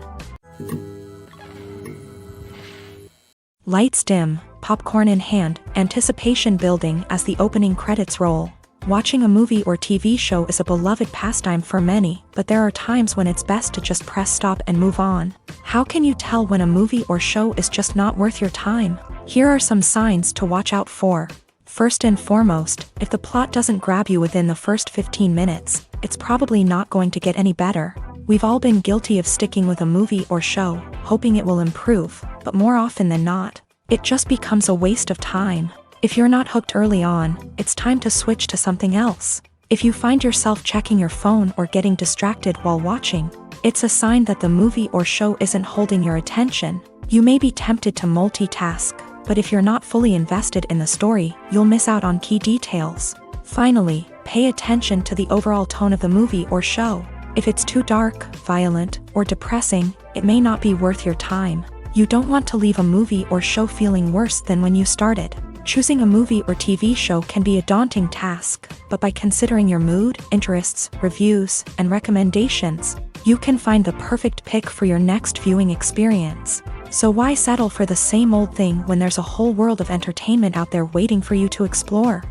Lights dim, popcorn in hand, anticipation building as the opening credits roll. Watching a movie or TV show is a beloved pastime for many, but there are times when it's best to just press stop and move on. How can you tell when a movie or show is just not worth your time? Here are some signs to watch out for. First and foremost, if the plot doesn't grab you within the first 15 minutes, it's probably not going to get any better. We've all been guilty of sticking with a movie or show, hoping it will improve, but more often than not, it just becomes a waste of time. If you're not hooked early on, it's time to switch to something else. If you find yourself checking your phone or getting distracted while watching, it's a sign that the movie or show isn't holding your attention. You may be tempted to multitask, but if you're not fully invested in the story, you'll miss out on key details. Finally, Pay attention to the overall tone of the movie or show. If it's too dark, violent, or depressing, it may not be worth your time. You don't want to leave a movie or show feeling worse than when you started. Choosing a movie or TV show can be a daunting task, but by considering your mood, interests, reviews, and recommendations, you can find the perfect pick for your next viewing experience. So why settle for the same old thing when there's a whole world of entertainment out there waiting for you to explore?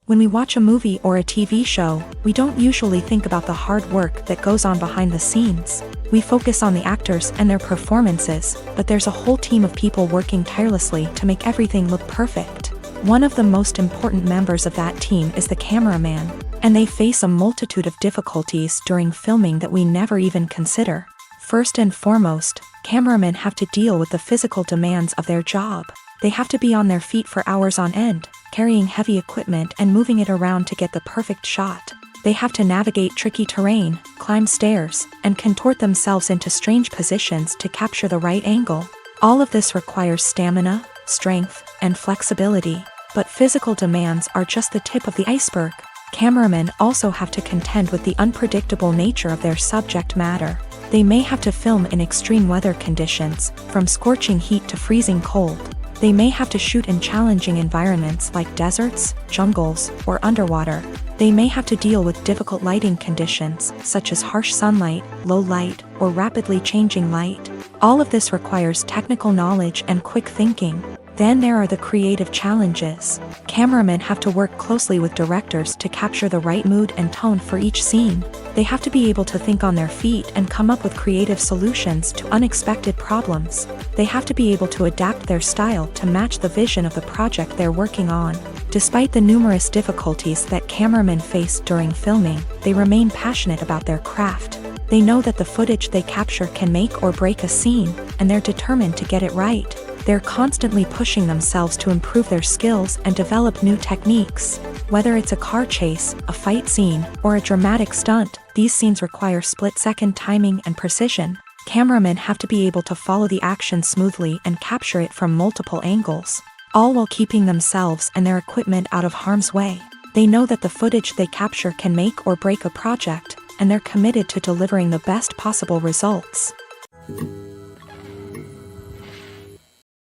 When we watch a movie or a TV show, we don't usually think about the hard work that goes on behind the scenes. We focus on the actors and their performances, but there's a whole team of people working tirelessly to make everything look perfect. One of the most important members of that team is the cameraman, and they face a multitude of difficulties during filming that we never even consider. First and foremost, cameramen have to deal with the physical demands of their job. They have to be on their feet for hours on end, carrying heavy equipment and moving it around to get the perfect shot. They have to navigate tricky terrain, climb stairs, and contort themselves into strange positions to capture the right angle. All of this requires stamina, strength, and flexibility. But physical demands are just the tip of the iceberg. Cameramen also have to contend with the unpredictable nature of their subject matter. They may have to film in extreme weather conditions, from scorching heat to freezing cold. They may have to shoot in challenging environments like deserts, jungles, or underwater. They may have to deal with difficult lighting conditions, such as harsh sunlight, low light, or rapidly changing light. All of this requires technical knowledge and quick thinking. Then there are the creative challenges. Cameramen have to work closely with directors to capture the right mood and tone for each scene. They have to be able to think on their feet and come up with creative solutions to unexpected problems. They have to be able to adapt their style to match the vision of the project they're working on. Despite the numerous difficulties that cameramen face during filming, they remain passionate about their craft. They know that the footage they capture can make or break a scene, and they're determined to get it right. They're constantly pushing themselves to improve their skills and develop new techniques. Whether it's a car chase, a fight scene, or a dramatic stunt, these scenes require split-second timing and precision. Cameramen have to be able to follow the action smoothly and capture it from multiple angles, all while keeping themselves and their equipment out of harm's way. They know that the footage they capture can make or break a project, and they're committed to delivering the best possible results.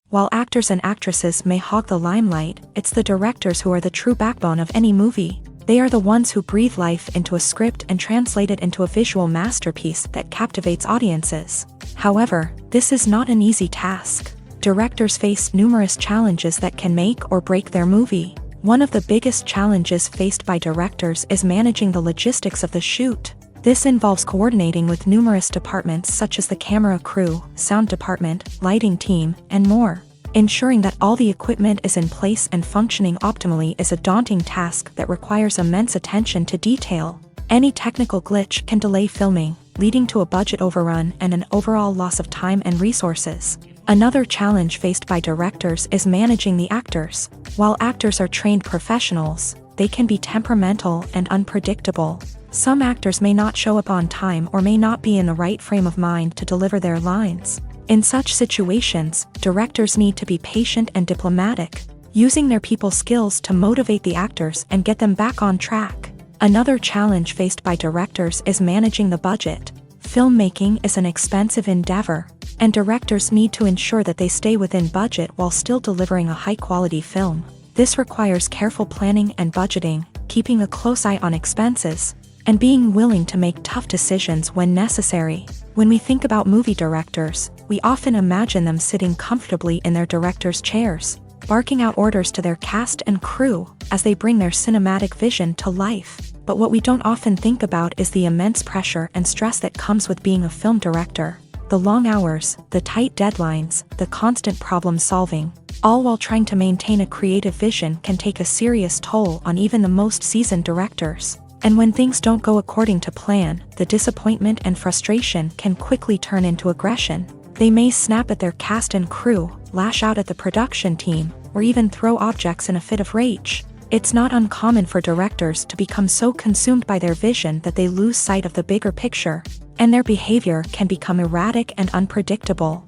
While actors and actresses may hog the limelight, it's the directors who are the true backbone of any movie. They are the ones who breathe life into a script and translate it into a visual masterpiece that captivates audiences. However, this is not an easy task. Directors face numerous challenges that can make or break their movie. One of the biggest challenges faced by directors is managing the logistics of the shoot. This involves coordinating with numerous departments such as the camera crew, sound department, lighting team, and more. Ensuring that all the equipment is in place and functioning optimally is a daunting task that requires immense attention to detail. Any technical glitch can delay filming, leading to a budget overrun and an overall loss of time and resources. Another challenge faced by directors is managing the actors. While actors are trained professionals, they can be temperamental and unpredictable. Some actors may not show up on time or may not be in the right frame of mind to deliver their lines. In such situations, directors need to be patient and diplomatic, using their people skills to motivate the actors and get them back on track. Another challenge faced by directors is managing the budget. Filmmaking is an expensive endeavor, and directors need to ensure that they stay within budget while still delivering a high-quality film. This requires careful planning and budgeting, keeping a close eye on expenses, and being willing to make tough decisions when necessary. When we think about movie directors, we often imagine them sitting comfortably in their director's chairs, barking out orders to their cast and crew as they bring their cinematic vision to life. But what we don't often think about is the immense pressure and stress that comes with being a film director. The long hours, the tight deadlines, the constant problem solving, all while trying to maintain a creative vision can take a serious toll on even the most seasoned directors. And when things don't go according to plan, the disappointment and frustration can quickly turn into aggression. They may snap at their cast and crew, lash out at the production team, or even throw objects in a fit of rage. It's not uncommon for directors to become so consumed by their vision that they lose sight of the bigger picture, and their behavior can become erratic and unpredictable.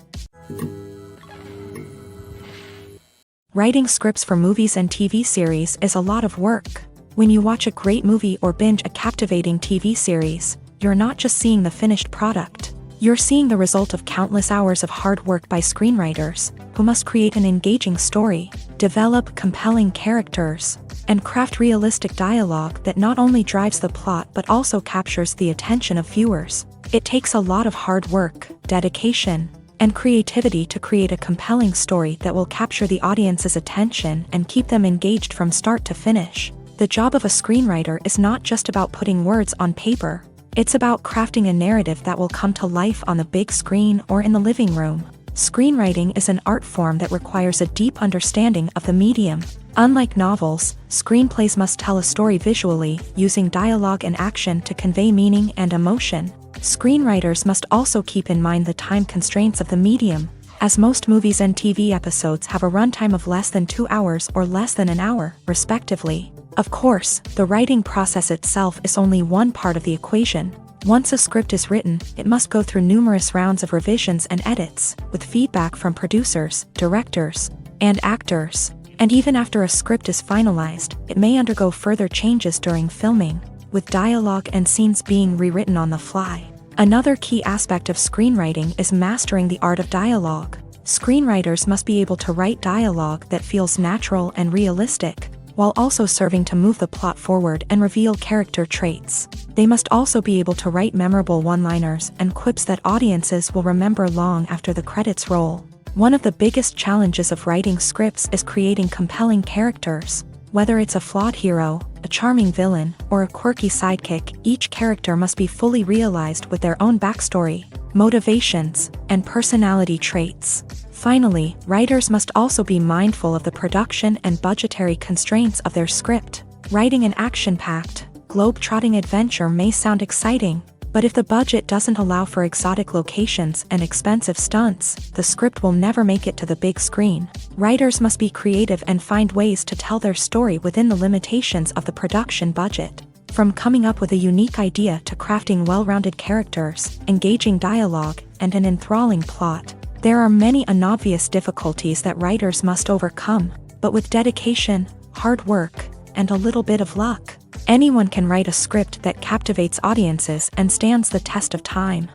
Writing scripts for movies and TV series is a lot of work. When you watch a great movie or binge a captivating TV series, you're not just seeing the finished product. You're seeing the result of countless hours of hard work by screenwriters, who must create an engaging story, develop compelling characters, and craft realistic dialogue that not only drives the plot but also captures the attention of viewers. It takes a lot of hard work, dedication, and creativity to create a compelling story that will capture the audience's attention and keep them engaged from start to finish. The job of a screenwriter is not just about putting words on paper. It's about crafting a narrative that will come to life on the big screen or in the living room. Screenwriting is an art form that requires a deep understanding of the medium. Unlike novels, screenplays must tell a story visually, using dialogue and action to convey meaning and emotion. Screenwriters must also keep in mind the time constraints of the medium, as most movies and TV episodes have a runtime of less than 2 hours or less than an hour, respectively. Of course, the writing process itself is only one part of the equation. Once a script is written, it must go through numerous rounds of revisions and edits, with feedback from producers, directors, and actors. And even after a script is finalized, it may undergo further changes during filming, with dialogue and scenes being rewritten on the fly. Another key aspect of screenwriting is mastering the art of dialogue. Screenwriters must be able to write dialogue that feels natural and realistic, while also serving to move the plot forward and reveal character traits. They must also be able to write memorable one-liners and quips that audiences will remember long after the credits roll. One of the biggest challenges of writing scripts is creating compelling characters. Whether it's a flawed hero, a charming villain, or a quirky sidekick, each character must be fully realized with their own backstory, motivations, and personality traits. Finally, writers must also be mindful of the production and budgetary constraints of their script. Writing an action-packed, globe-trotting adventure may sound exciting, but if the budget doesn't allow for exotic locations and expensive stunts, the script will never make it to the big screen. Writers must be creative and find ways to tell their story within the limitations of the production budget. From coming up with a unique idea to crafting well-rounded characters, engaging dialogue, and an enthralling plot, there are many unobvious difficulties that writers must overcome, but with dedication, hard work, and a little bit of luck, anyone can write a script that captivates audiences and stands the test of time.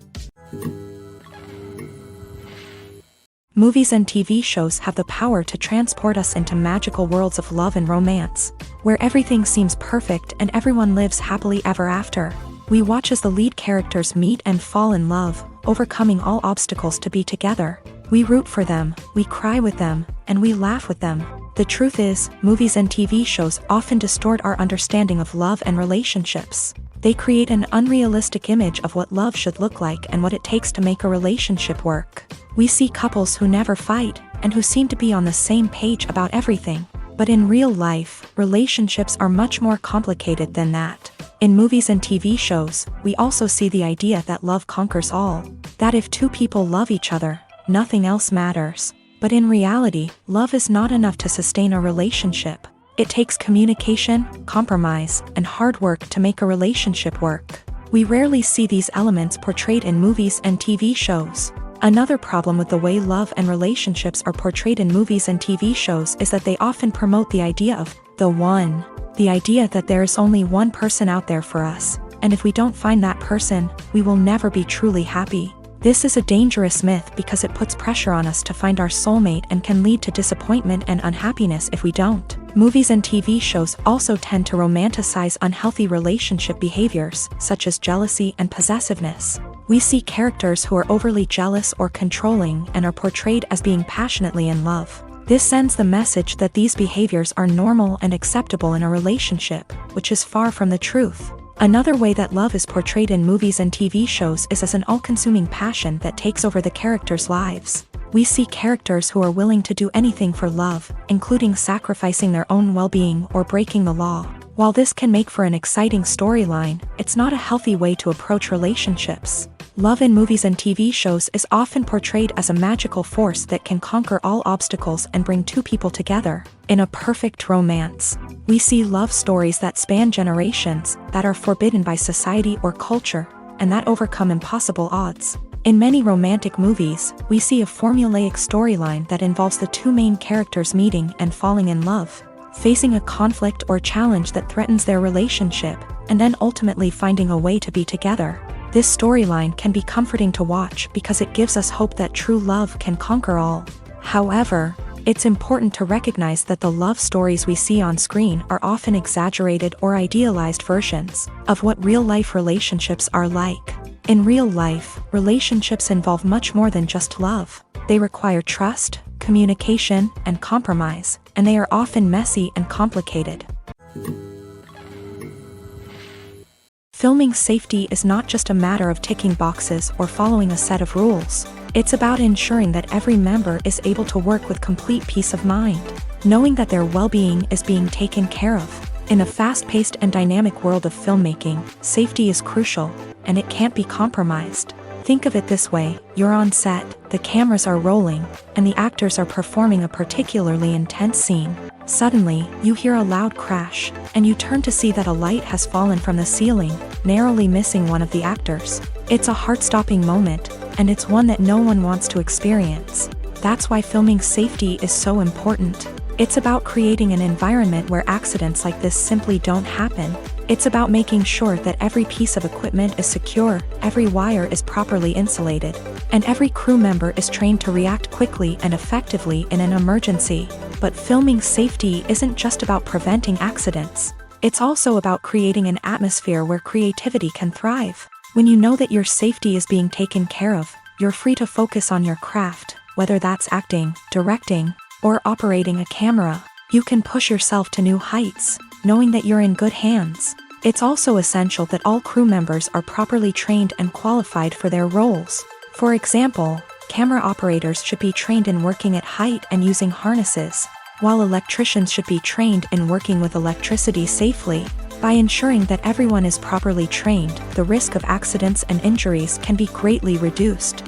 Movies and TV shows have the power to transport us into magical worlds of love and romance, where everything seems perfect and everyone lives happily ever after. We watch as the lead characters meet and fall in love, overcoming all obstacles to be together. We root for them, we cry with them, and we laugh with them. The truth is, movies and TV shows often distort our understanding of love and relationships. They create an unrealistic image of what love should look like and what it takes to make a relationship work. We see couples who never fight, and who seem to be on the same page about everything. But in real life, relationships are much more complicated than that. In movies and TV shows, we also see the idea that love conquers all. That if two people love each other, nothing else matters. But in reality, love is not enough to sustain a relationship. It takes communication, compromise, and hard work to make a relationship work. We rarely see these elements portrayed in movies and TV shows. Another problem with the way love and relationships are portrayed in movies and TV shows is that they often promote the idea of the one. The idea that there is only one person out there for us, and if we don't find that person, we will never be truly happy. This is a dangerous myth because it puts pressure on us to find our soulmate and can lead to disappointment and unhappiness if we don't. Movies and TV shows also tend to romanticize unhealthy relationship behaviors, such as jealousy and possessiveness. We see characters who are overly jealous or controlling and are portrayed as being passionately in love. This sends the message that these behaviors are normal and acceptable in a relationship, which is far from the truth. Another way that love is portrayed in movies and TV shows is as an all-consuming passion that takes over the characters' lives. We see characters who are willing to do anything for love, including sacrificing their own well-being or breaking the law. While this can make for an exciting storyline, it's not a healthy way to approach relationships. Love in movies and TV shows is often portrayed as a magical force that can conquer all obstacles and bring two people together. In a perfect romance, we see love stories that span generations, that are forbidden by society or culture, and that overcome impossible odds. In many romantic movies, we see a formulaic storyline that involves the two main characters meeting and falling in love, facing a conflict or challenge that threatens their relationship, and then ultimately finding a way to be together. This storyline can be comforting to watch because it gives us hope that true love can conquer all. However, it's important to recognize that the love stories we see on screen are often exaggerated or idealized versions of what real-life relationships are like. In real life, relationships involve much more than just love. They require trust, communication, and compromise, and they are often messy and complicated. Filming safety is not just a matter of ticking boxes or following a set of rules. It's about ensuring that every member is able to work with complete peace of mind, knowing that their well-being is being taken care of. In a fast-paced and dynamic world of filmmaking, safety is crucial, and it can't be compromised. Think of it this way: you're on set, the cameras are rolling, and the actors are performing a particularly intense scene. Suddenly, you hear a loud crash, and you turn to see that a light has fallen from the ceiling, narrowly missing one of the actors. It's a heart-stopping moment, and it's one that no one wants to experience. That's why filming safety is so important. It's about creating an environment where accidents like this simply don't happen. It's about making sure that every piece of equipment is secure, every wire is properly insulated, and every crew member is trained to react quickly and effectively in an emergency. But filming safety isn't just about preventing accidents. It's also about creating an atmosphere where creativity can thrive. When you know that your safety is being taken care of, you're free to focus on your craft, whether that's acting, directing, or operating a camera. You can push yourself to new heights, knowing that you're in good hands. It's also essential that all crew members are properly trained and qualified for their roles. For example, camera operators should be trained in working at height and using harnesses, while electricians should be trained in working with electricity safely. By ensuring that everyone is properly trained, the risk of accidents and injuries can be greatly reduced.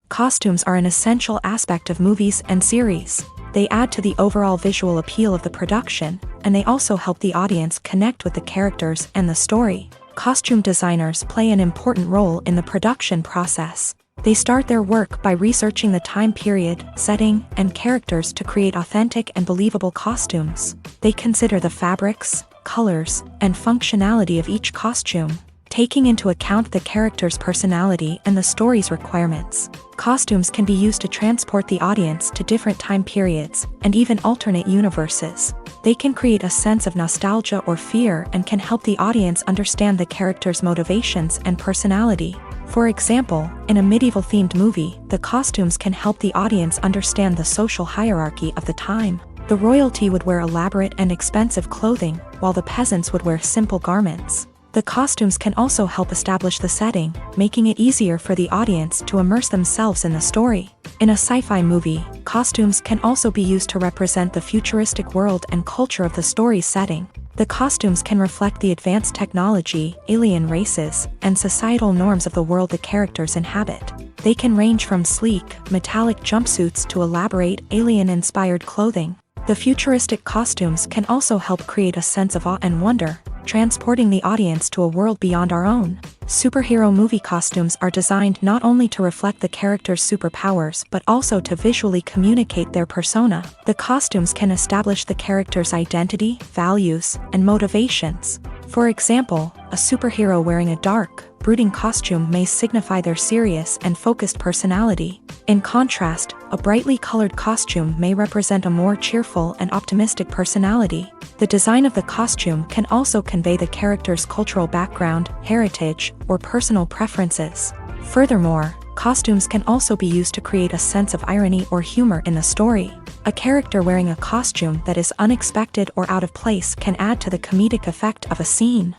Costumes are an essential aspect of movies and series. They add to the overall visual appeal of the production, and they also help the audience connect with the characters and the story. Costume designers play an important role in the production process. They start their work by researching the time period, setting, and characters to create authentic and believable costumes. They consider the fabrics, colors, and functionality of each costume, taking into account the character's personality and the story's requirements. Costumes can be used to transport the audience to different time periods, and even alternate universes. They can create a sense of nostalgia or fear and can help the audience understand the character's motivations and personality. For example, in a medieval-themed movie, the costumes can help the audience understand the social hierarchy of the time. The royalty would wear elaborate and expensive clothing, while the peasants would wear simple garments. The costumes can also help establish the setting, making it easier for the audience to immerse themselves in the story. In a sci-fi movie, costumes can also be used to represent the futuristic world and culture of the story's setting. The costumes can reflect the advanced technology, alien races, and societal norms of the world the characters inhabit. They can range from sleek, metallic jumpsuits to elaborate, alien-inspired clothing. The futuristic costumes can also help create a sense of awe and wonder, transporting the audience to a world beyond our own. Superhero movie costumes are designed not only to reflect the character's superpowers but also to visually communicate their persona. The costumes can establish the character's identity, values, and motivations. For example, a superhero wearing a dark, brooding costume may signify their serious and focused personality. In contrast, a brightly colored costume may represent a more cheerful and optimistic personality. The design of the costume can also convey the character's cultural background, heritage, or personal preferences. Furthermore, costumes can also be used to create a sense of irony or humor in the story. A character wearing a costume that is unexpected or out of place can add to the comedic effect of a scene.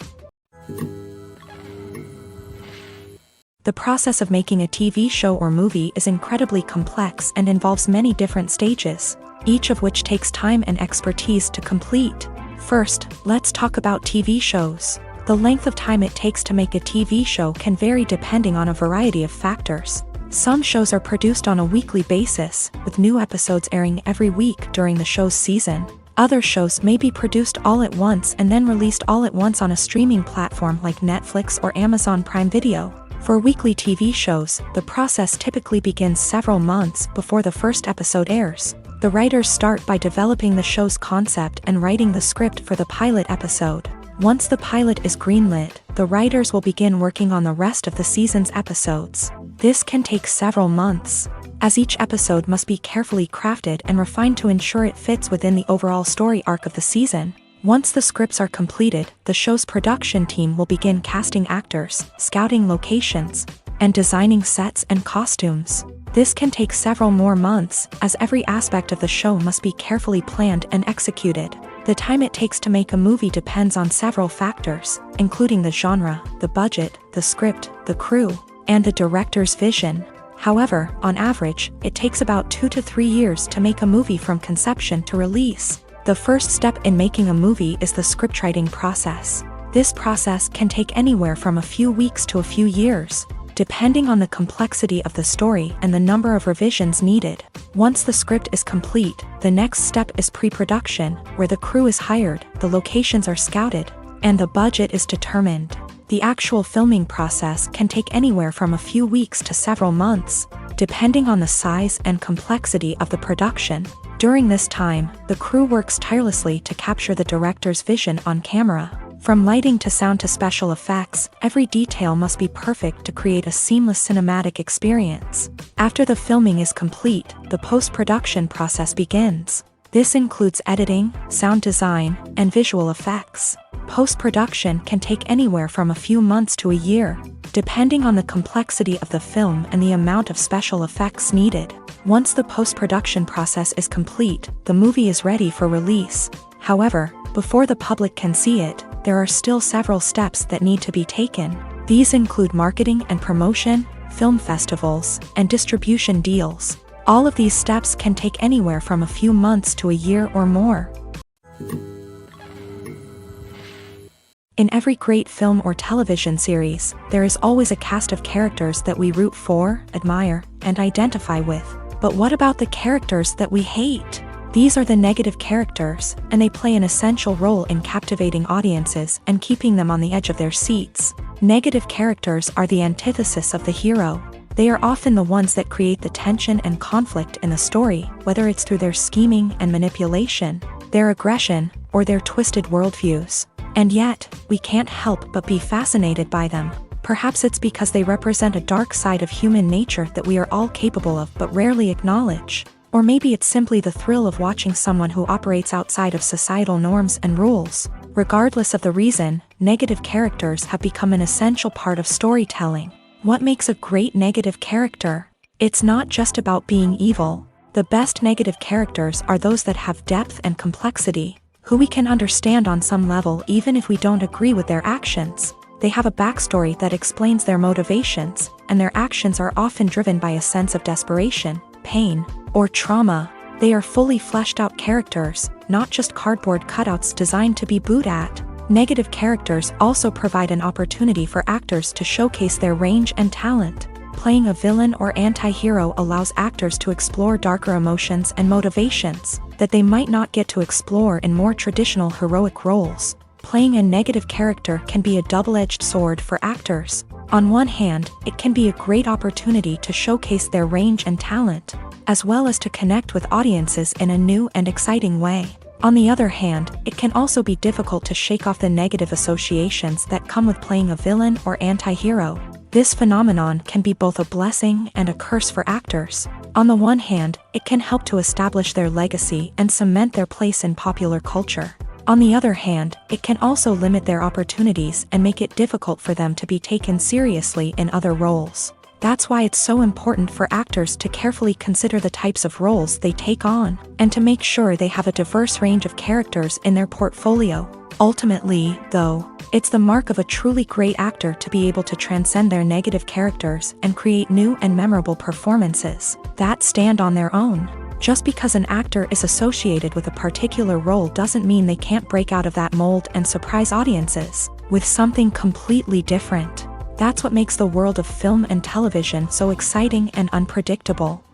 The process of making a TV show or movie is incredibly complex and involves many different stages, each of which takes time and expertise to complete. First, let's talk about TV shows. The length of time it takes to make a TV show can vary depending on a variety of factors. Some shows are produced on a weekly basis, with new episodes airing every week during the show's season. Other shows may be produced all at once and then released all at once on a streaming platform like Netflix or Amazon Prime Video. For weekly TV shows, the process typically begins several months before the first episode airs. The writers start by developing the show's concept and writing the script for the pilot episode. Once the pilot is greenlit, the writers will begin working on the rest of the season's episodes. This can take several months, as each episode must be carefully crafted and refined to ensure it fits within the overall story arc of the season. Once the scripts are completed, the show's production team will begin casting actors, scouting locations, and designing sets and costumes. This can take several more months, as every aspect of the show must be carefully planned and executed. The time it takes to make a movie depends on several factors, including the genre, the budget, the script, the crew, and the director's vision. However, on average, it takes about 2 to 3 years to make a movie from conception to release. The first step in making a movie is the scriptwriting process. This process can take anywhere from a few weeks to a few years, depending on the complexity of the story and the number of revisions needed. Once the script is complete, the next step is pre-production, where the crew is hired, the locations are scouted, and the budget is determined. The actual filming process can take anywhere from a few weeks to several months, depending on the size and complexity of the production. During this time, the crew works tirelessly to capture the director's vision on camera. From lighting to sound to special effects, every detail must be perfect to create a seamless cinematic experience. After the filming is complete, the post-production process begins. This includes editing, sound design, and visual effects. Post-production can take anywhere from a few months to a year, depending on the complexity of the film and the amount of special effects needed. Once the post-production process is complete, the movie is ready for release. However, before the public can see it, there are still several steps that need to be taken. These include marketing and promotion, film festivals, and distribution deals. All of these steps can take anywhere from a few months to a year or more. In every great film or television series, there is always a cast of characters that we root for, admire, and identify with. But what about the characters that we hate? These are the negative characters, and they play an essential role in captivating audiences and keeping them on the edge of their seats. Negative characters are the antithesis of the hero. They are often the ones that create the tension and conflict in the story, whether it's through their scheming and manipulation, their aggression, or their twisted worldviews. And yet, we can't help but be fascinated by them. Perhaps it's because they represent a dark side of human nature that we are all capable of but rarely acknowledge. Or maybe it's simply the thrill of watching someone who operates outside of societal norms and rules. Regardless of the reason, negative characters have become an essential part of storytelling. What makes a great negative character? It's not just about being evil. The best negative characters are those that have depth and complexity, who we can understand on some level even if we don't agree with their actions. They have a backstory that explains their motivations, and their actions are often driven by a sense of desperation, pain, or trauma. They are fully fleshed out characters, not just cardboard cutouts designed to be booed at. Negative characters also provide an opportunity for actors to showcase their range and talent. Playing a villain or anti-hero allows actors to explore darker emotions and motivations that they might not get to explore in more traditional heroic roles. Playing a negative character can be a double-edged sword for actors. On one hand, it can be a great opportunity to showcase their range and talent, as well as to connect with audiences in a new and exciting way. On the other hand, it can also be difficult to shake off the negative associations that come with playing a villain or anti-hero. This phenomenon can be both a blessing and a curse for actors. On the one hand, it can help to establish their legacy and cement their place in popular culture. On the other hand, it can also limit their opportunities and make it difficult for them to be taken seriously in other roles. That's why it's so important for actors to carefully consider the types of roles they take on, and to make sure they have a diverse range of characters in their portfolio. Ultimately, though, it's the mark of a truly great actor to be able to transcend their negative characters and create new and memorable performances that stand on their own. Just because an actor is associated with a particular role doesn't mean they can't break out of that mold and surprise audiences with something completely different. That's what makes the world of film and television so exciting and unpredictable.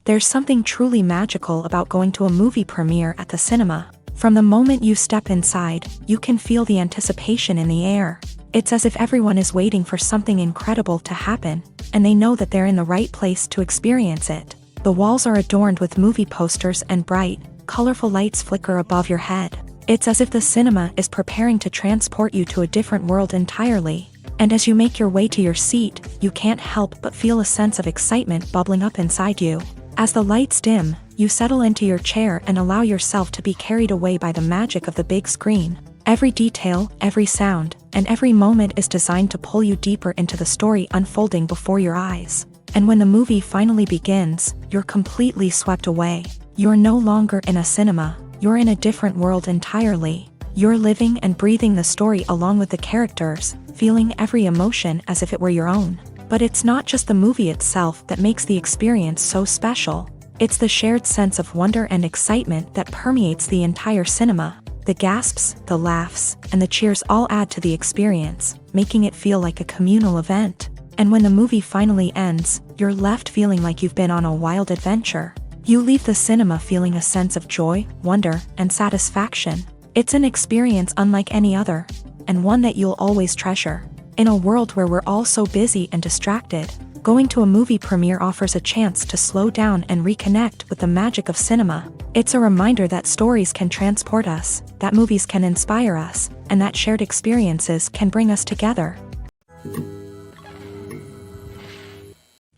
There's something truly magical about going to a movie premiere at the cinema. From the moment you step inside, you can feel the anticipation in the air. It's as if everyone is waiting for something incredible to happen, and they know that they're in the right place to experience it. The walls are adorned with movie posters and bright, colorful lights flicker above your head. It's as if the cinema is preparing to transport you to a different world entirely. And as you make your way to your seat, you can't help but feel a sense of excitement bubbling up inside you. As the lights dim, you settle into your chair and allow yourself to be carried away by the magic of the big screen. Every detail, every sound, and every moment is designed to pull you deeper into the story unfolding before your eyes. And when the movie finally begins, you're completely swept away. You're no longer in a cinema, you're in a different world entirely. You're living and breathing the story along with the characters, feeling every emotion as if it were your own. But it's not just the movie itself that makes the experience so special. It's the shared sense of wonder and excitement that permeates the entire cinema. The gasps, the laughs, and the cheers all add to the experience, making it feel like a communal event. And when the movie finally ends, you're left feeling like you've been on a wild adventure. You leave the cinema feeling a sense of joy, wonder, and satisfaction. It's an experience unlike any other, and one that you'll always treasure. In a world where we're all so busy and distracted, going to a movie premiere offers a chance to slow down and reconnect with the magic of cinema. It's a reminder that stories can transport us, that movies can inspire us, and that shared experiences can bring us together.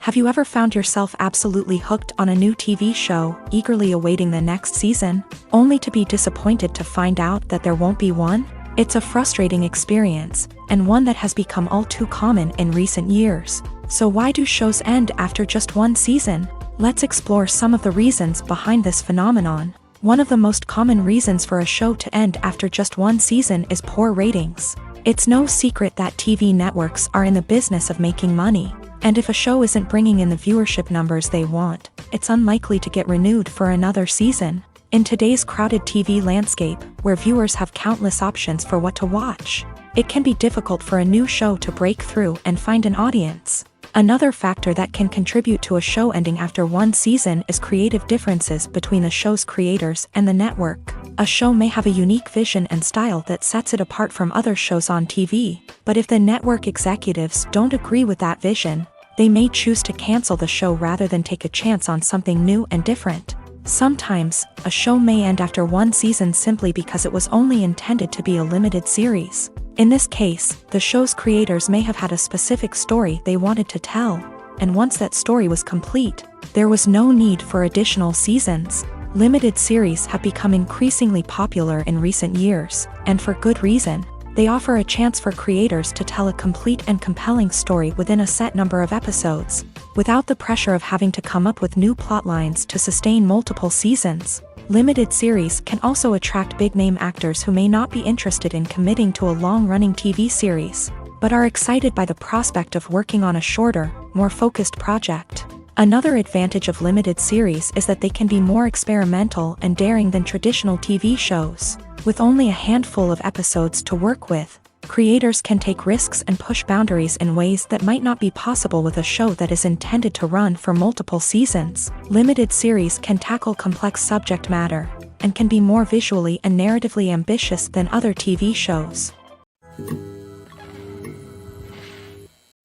Have you ever found yourself absolutely hooked on a new TV show, eagerly awaiting the next season, only to be disappointed to find out that there won't be one? It's a frustrating experience, and one that has become all too common in recent years. So why do shows end after just one season? Let's explore some of the reasons behind this phenomenon. One of the most common reasons for a show to end after just one season is poor ratings. It's no secret that TV networks are in the business of making money, and if a show isn't bringing in the viewership numbers they want, it's unlikely to get renewed for another season. In today's crowded TV landscape, where viewers have countless options for what to watch, it can be difficult for a new show to break through and find an audience. Another factor that can contribute to a show ending after one season is creative differences between the show's creators and the network. A show may have a unique vision and style that sets it apart from other shows on TV, but if the network executives don't agree with that vision, they may choose to cancel the show rather than take a chance on something new and different. Sometimes, a show may end after one season simply because it was only intended to be a limited series. In this case, the show's creators may have had a specific story they wanted to tell, and once that story was complete, there was no need for additional seasons. Limited series have become increasingly popular in recent years, and for good reason. They offer a chance for creators to tell a complete and compelling story within a set number of episodes, without the pressure of having to come up with new plot lines to sustain multiple seasons. Limited series can also attract big-name actors who may not be interested in committing to a long-running TV series, but are excited by the prospect of working on a shorter, more focused project. Another advantage of limited series is that they can be more experimental and daring than traditional TV shows. With only a handful of episodes to work with, creators can take risks and push boundaries in ways that might not be possible with a show that is intended to run for multiple seasons. Limited series can tackle complex subject matter, and can be more visually and narratively ambitious than other TV shows.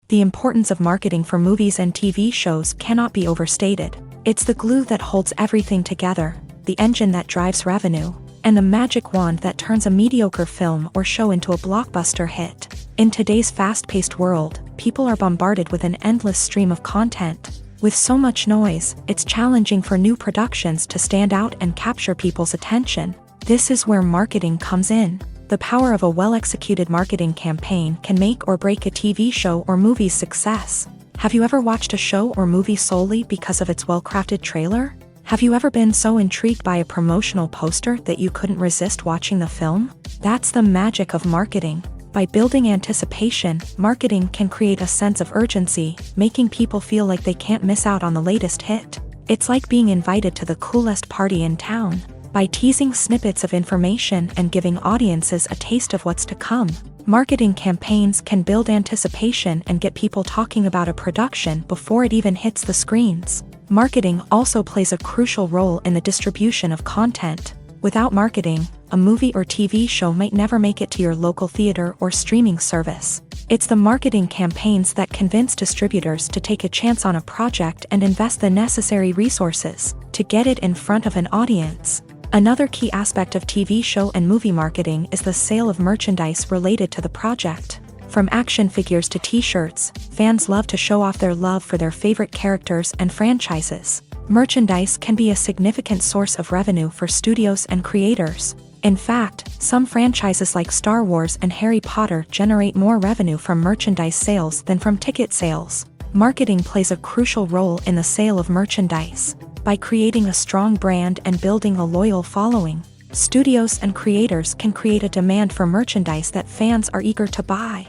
The importance of marketing for movies and TV shows cannot be overstated. It's the glue that holds everything together, the engine that drives revenue, and the magic wand that turns a mediocre film or show into a blockbuster hit. In today's fast-paced world, people are bombarded with an endless stream of content. With so much noise, it's challenging for new productions to stand out and capture people's attention. This is where marketing comes in. The power of a well-executed marketing campaign can make or break a TV show or movie's success. Have you ever watched a show or movie solely because of its well-crafted trailer? Have you ever been so intrigued by a promotional poster that you couldn't resist watching the film? That's the magic of marketing. By building anticipation, marketing can create a sense of urgency, making people feel like they can't miss out on the latest hit. It's like being invited to the coolest party in town. By teasing snippets of information and giving audiences a taste of what's to come, marketing campaigns can build anticipation and get people talking about a production before it even hits the screens. Marketing also plays a crucial role in the distribution of content. Without marketing, a movie or TV show might never make it to your local theater or streaming service. It's the marketing campaigns that convince distributors to take a chance on a project and invest the necessary resources to get it in front of an audience. Another key aspect of TV show and movie marketing is the sale of merchandise related to the project. From action figures to t-shirts, fans love to show off their love for their favorite characters and franchises. Merchandise can be a significant source of revenue for studios and creators. In fact, some franchises like Star Wars and Harry Potter generate more revenue from merchandise sales than from ticket sales. Marketing plays a crucial role in the sale of merchandise. By creating a strong brand and building a loyal following, studios and creators can create a demand for merchandise that fans are eager to buy.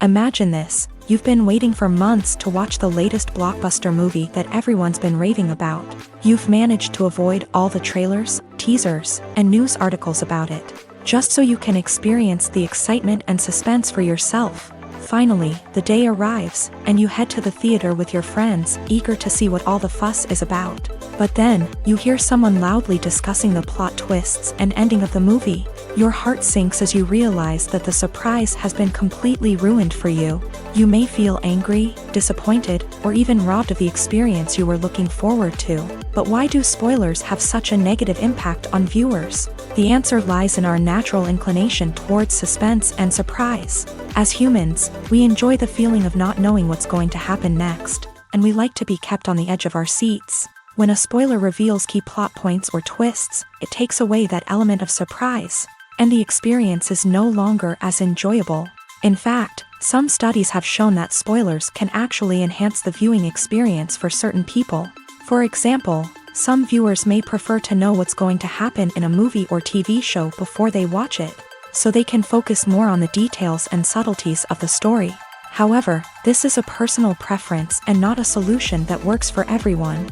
Imagine this. You've been waiting for months to watch the latest blockbuster movie that everyone's been raving about. You've managed to avoid all the trailers, teasers, and news articles about it, just so you can experience the excitement and suspense for yourself. Finally, the day arrives, and you head to the theater with your friends, eager to see what all the fuss is about. But then, you hear someone loudly discussing the plot twists and ending of the movie. Your heart sinks as you realize that the surprise has been completely ruined for you. You may feel angry, disappointed, or even robbed of the experience you were looking forward to. But why do spoilers have such a negative impact on viewers? The answer lies in our natural inclination towards suspense and surprise. As humans, we enjoy the feeling of not knowing what's going to happen next, and we like to be kept on the edge of our seats. When a spoiler reveals key plot points or twists, it takes away that element of surprise, and the experience is no longer as enjoyable. In fact, some studies have shown that spoilers can actually enhance the viewing experience for certain people. For example, some viewers may prefer to know what's going to happen in a movie or TV show before they watch it, so they can focus more on the details and subtleties of the story. However, this is a personal preference and not a solution that works for everyone.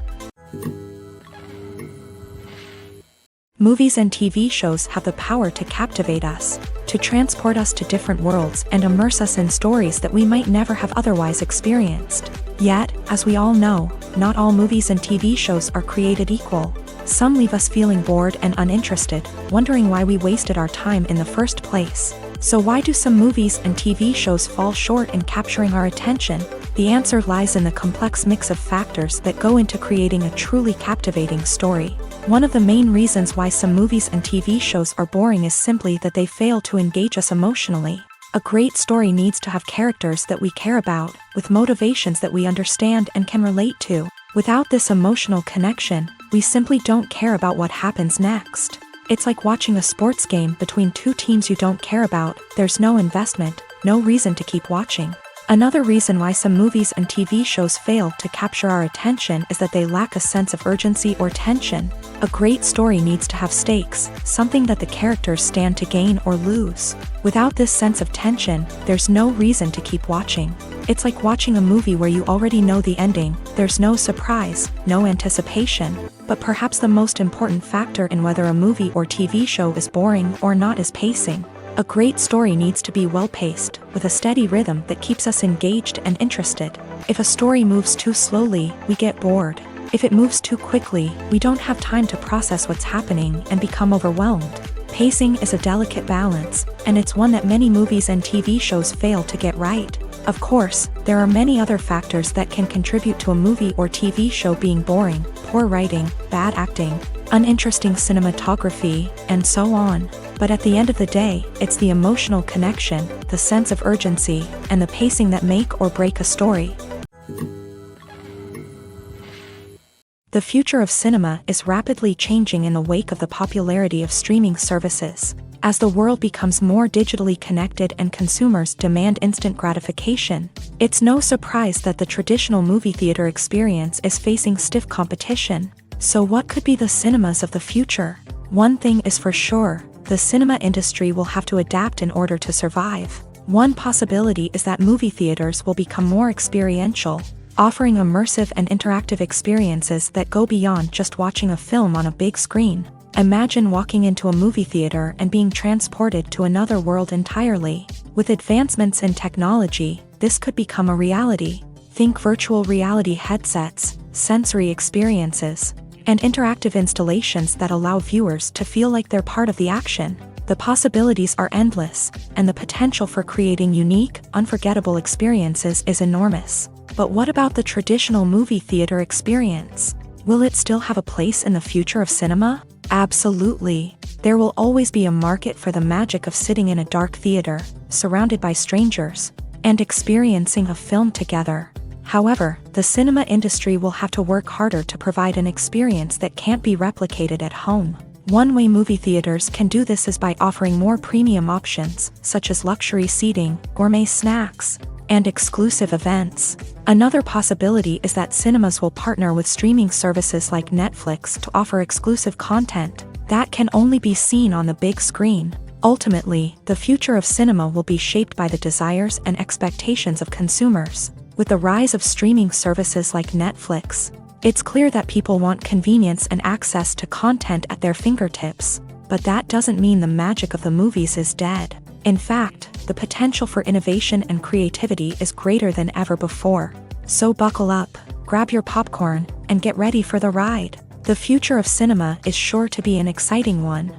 Movies and TV shows have the power to captivate us, to transport us to different worlds and immerse us in stories that we might never have otherwise experienced. Yet, as we all know, not all movies and TV shows are created equal. Some leave us feeling bored and uninterested, wondering why we wasted our time in the first place. So why do some movies and TV shows fall short in capturing our attention? The answer lies in the complex mix of factors that go into creating a truly captivating story. One of the main reasons why some movies and TV shows are boring is simply that they fail to engage us emotionally. A great story needs to have characters that we care about, with motivations that we understand and can relate to. Without this emotional connection, we simply don't care about what happens next. It's like watching a sports game between two teams you don't care about. There's no investment, no reason to keep watching. Another reason why some movies and TV shows fail to capture our attention is that they lack a sense of urgency or tension. A great story needs to have stakes, something that the characters stand to gain or lose. Without this sense of tension, there's no reason to keep watching. It's like watching a movie where you already know the ending. There's no surprise, no anticipation. But perhaps the most important factor in whether a movie or TV show is boring or not is pacing. A great story needs to be well-paced, with a steady rhythm that keeps us engaged and interested. If a story moves too slowly, we get bored. If it moves too quickly, we don't have time to process what's happening and become overwhelmed. Pacing is a delicate balance, and it's one that many movies and TV shows fail to get right. Of course, there are many other factors that can contribute to a movie or TV show being boring: poor writing, bad acting, uninteresting cinematography, and so on. But at the end of the day, it's the emotional connection, the sense of urgency, and the pacing that make or break a story. The future of cinema is rapidly changing in the wake of the popularity of streaming services. As the world becomes more digitally connected and consumers demand instant gratification, it's no surprise that the traditional movie theater experience is facing stiff competition. So what could be the cinemas of the future? One thing is for sure: the cinema industry will have to adapt in order to survive. One possibility is that movie theaters will become more experiential, offering immersive and interactive experiences that go beyond just watching a film on a big screen. Imagine walking into a movie theater and being transported to another world entirely. With advancements in technology, this could become a reality. Think virtual reality headsets, sensory experiences, and interactive installations that allow viewers to feel like they're part of the action. The possibilities are endless, and the potential for creating unique, unforgettable experiences is enormous. But what about the traditional movie theater experience? Will it still have a place in the future of cinema? Absolutely. There will always be a market for the magic of sitting in a dark theater, surrounded by strangers, and experiencing a film together. However, the cinema industry will have to work harder to provide an experience that can't be replicated at home. One way movie theaters can do this is by offering more premium options, such as luxury seating, gourmet snacks, and exclusive events. Another possibility is that cinemas will partner with streaming services like Netflix to offer exclusive content that can only be seen on the big screen. Ultimately, the future of cinema will be shaped by the desires and expectations of consumers. With the rise of streaming services like Netflix, it's clear that people want convenience and access to content at their fingertips. But that doesn't mean the magic of the movies is dead. In fact, the potential for innovation and creativity is greater than ever before. So buckle up, grab your popcorn, and get ready for the ride. The future of cinema is sure to be an exciting one.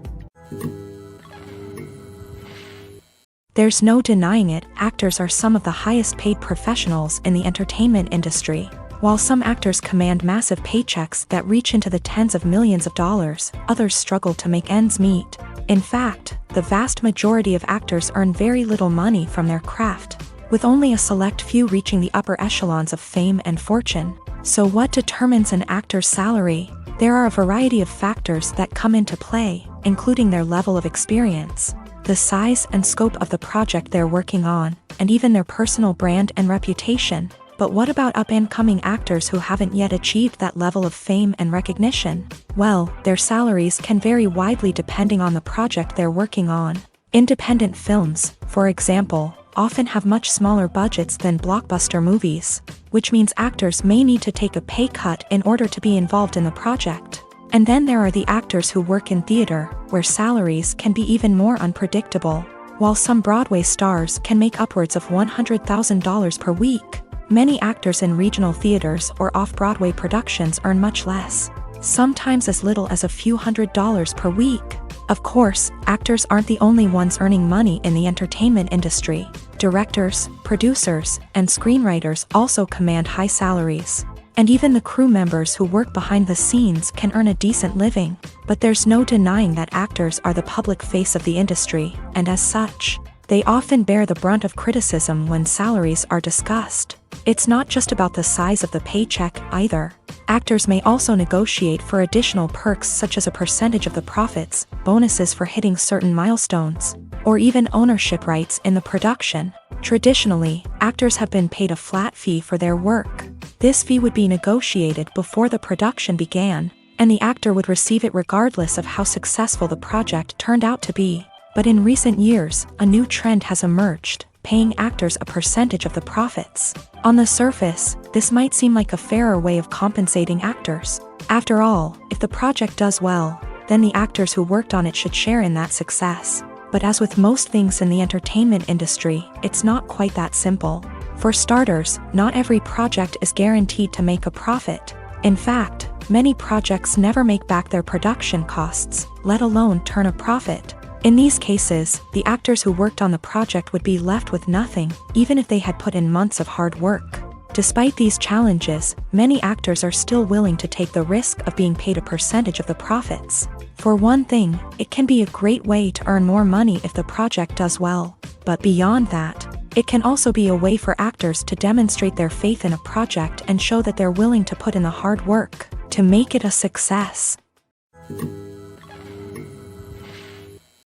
There's no denying it, actors are some of the highest paid professionals in the entertainment industry. While some actors command massive paychecks that reach into the tens of millions of dollars, others struggle to make ends meet. In fact, the vast majority of actors earn very little money from their craft, with only a select few reaching the upper echelons of fame and fortune. So what determines an actor's salary? There are a variety of factors that come into play, including their level of experience, the size and scope of the project they're working on, and even their personal brand and reputation. But what about up-and-coming actors who haven't yet achieved that level of fame and recognition? Well, their salaries can vary widely depending on the project they're working on. Independent films, for example, often have much smaller budgets than blockbuster movies, which means actors may need to take a pay cut in order to be involved in the project. And then there are the actors who work in theater, where salaries can be even more unpredictable. While some Broadway stars can make upwards of $100,000 per week, many actors in regional theaters or off-Broadway productions earn much less, sometimes as little as a few $100s per week. Of course, actors aren't the only ones earning money in the entertainment industry. Directors, producers, and screenwriters also command high salaries. And even the crew members who work behind the scenes can earn a decent living. But there's no denying that actors are the public face of the industry, and as such, they often bear the brunt of criticism when salaries are discussed. It's not just about the size of the paycheck, either. Actors may also negotiate for additional perks such as a percentage of the profits, bonuses for hitting certain milestones, or even ownership rights in the production. Traditionally, actors have been paid a flat fee for their work. This fee would be negotiated before the production began, and the actor would receive it regardless of how successful the project turned out to be. But in recent years, a new trend has emerged, paying actors a percentage of the profits. On the surface, this might seem like a fairer way of compensating actors. After all, if the project does well, then the actors who worked on it should share in that success. But as with most things in the entertainment industry, it's not quite that simple. For starters, not every project is guaranteed to make a profit. In fact, many projects never make back their production costs, let alone turn a profit. In these cases, the actors who worked on the project would be left with nothing, even if they had put in months of hard work. Despite these challenges, many actors are still willing to take the risk of being paid a percentage of the profits. For one thing, it can be a great way to earn more money if the project does well. But beyond that, it can also be a way for actors to demonstrate their faith in a project and show that they're willing to put in the hard work to make it a success.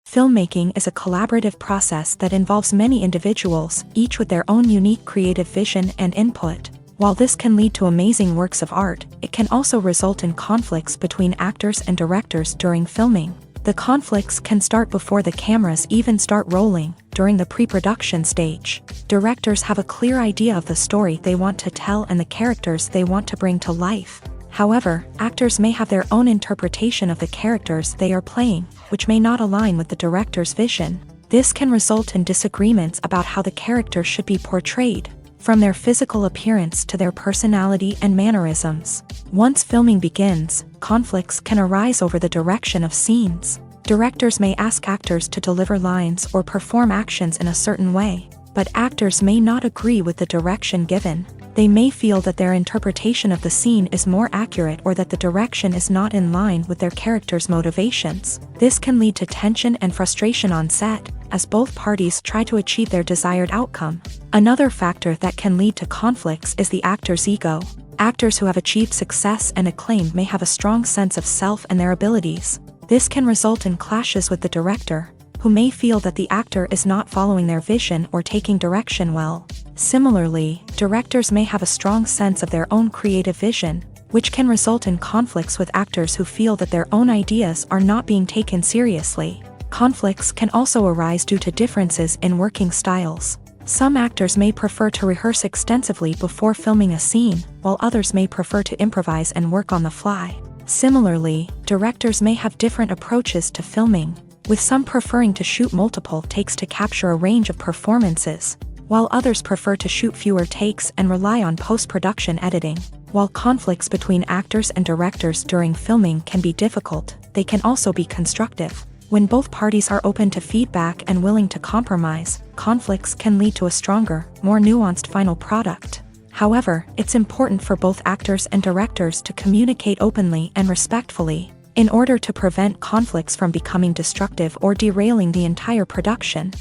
Filmmaking is a collaborative process that involves many individuals, each with their own unique creative vision and input. While this can lead to amazing works of art, it can also result in conflicts between actors and directors during filming. The conflicts can start before the cameras even start rolling, during the pre-production stage. Directors have a clear idea of the story they want to tell and the characters they want to bring to life. However, actors may have their own interpretation of the characters they are playing, which may not align with the director's vision. This can result in disagreements about how the character should be portrayed. from their physical appearance to their personality and mannerisms. Once filming begins, conflicts can arise over the direction of scenes. Directors may ask actors to deliver lines or perform actions in a certain way, but actors may not agree with the direction given. They may feel that their interpretation of the scene is more accurate or that the direction is not in line with their character's motivations. This can lead to tension and frustration on set, as both parties try to achieve their desired outcome. Another factor that can lead to conflicts is the actor's ego. Actors who have achieved success and acclaim may have a strong sense of self and their abilities. This can result in clashes with the director, who may feel that the actor is not following their vision or taking direction well. Similarly, directors may have a strong sense of their own creative vision, which can result in conflicts with actors who feel that their own ideas are not being taken seriously. Conflicts can also arise due to differences in working styles. Some actors may prefer to rehearse extensively before filming a scene, while others may prefer to improvise and work on the fly. Similarly, directors may have different approaches to filming, with some preferring to shoot multiple takes to capture a range of performances, while others prefer to shoot fewer takes and rely on post-production editing. While conflicts between actors and directors during filming can be difficult, they can also be constructive. When both parties are open to feedback and willing to compromise, conflicts can lead to a stronger, more nuanced final product. However, it's important for both actors and directors to communicate openly and respectfully, in order to prevent conflicts from becoming destructive or derailing the entire production.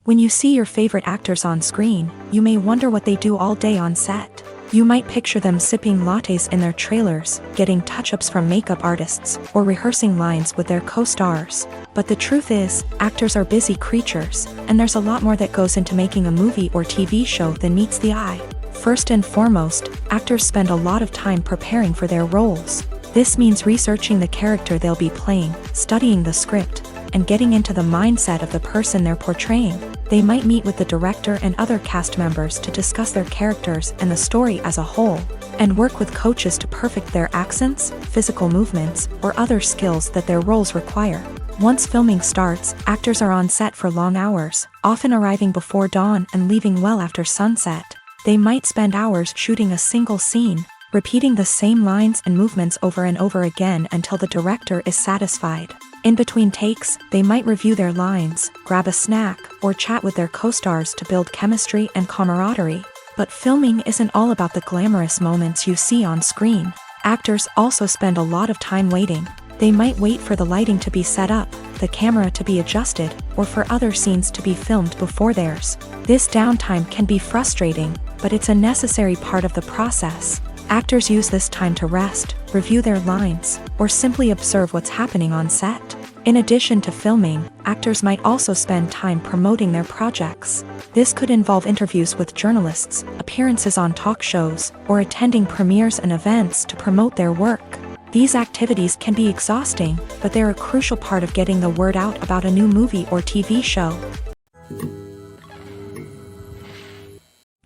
When you see your favorite actors on screen, you may wonder what they do all day on set. You might picture them sipping lattes in their trailers, getting touch-ups from makeup artists, or rehearsing lines with their co-stars. But the truth is, actors are busy creatures, and there's a lot more that goes into making a movie or TV show than meets the eye. First and foremost, actors spend a lot of time preparing for their roles. This means researching the character they'll be playing, studying the script, and getting into the mindset of the person they're portraying. They might meet with the director and other cast members to discuss their characters and the story as a whole, and work with coaches to perfect their accents, physical movements, or other skills that their roles require. Once filming starts, actors are on set for long hours, often arriving before dawn and leaving well after sunset. They might spend hours shooting a single scene, repeating the same lines and movements over and over again until the director is satisfied. In between takes, they might review their lines, grab a snack, or chat with their co-stars to build chemistry and camaraderie. But filming isn't all about the glamorous moments you see on screen. Actors also spend a lot of time waiting. They might wait for the lighting to be set up, the camera to be adjusted, or for other scenes to be filmed before theirs. This downtime can be frustrating, but it's a necessary part of the process. Actors use this time to rest, review their lines, or simply observe what's happening on set. In addition to filming, actors might also spend time promoting their projects. This could involve interviews with journalists, appearances on talk shows, or attending premieres and events to promote their work. These activities can be exhausting, but they're a crucial part of getting the word out about a new movie or TV show.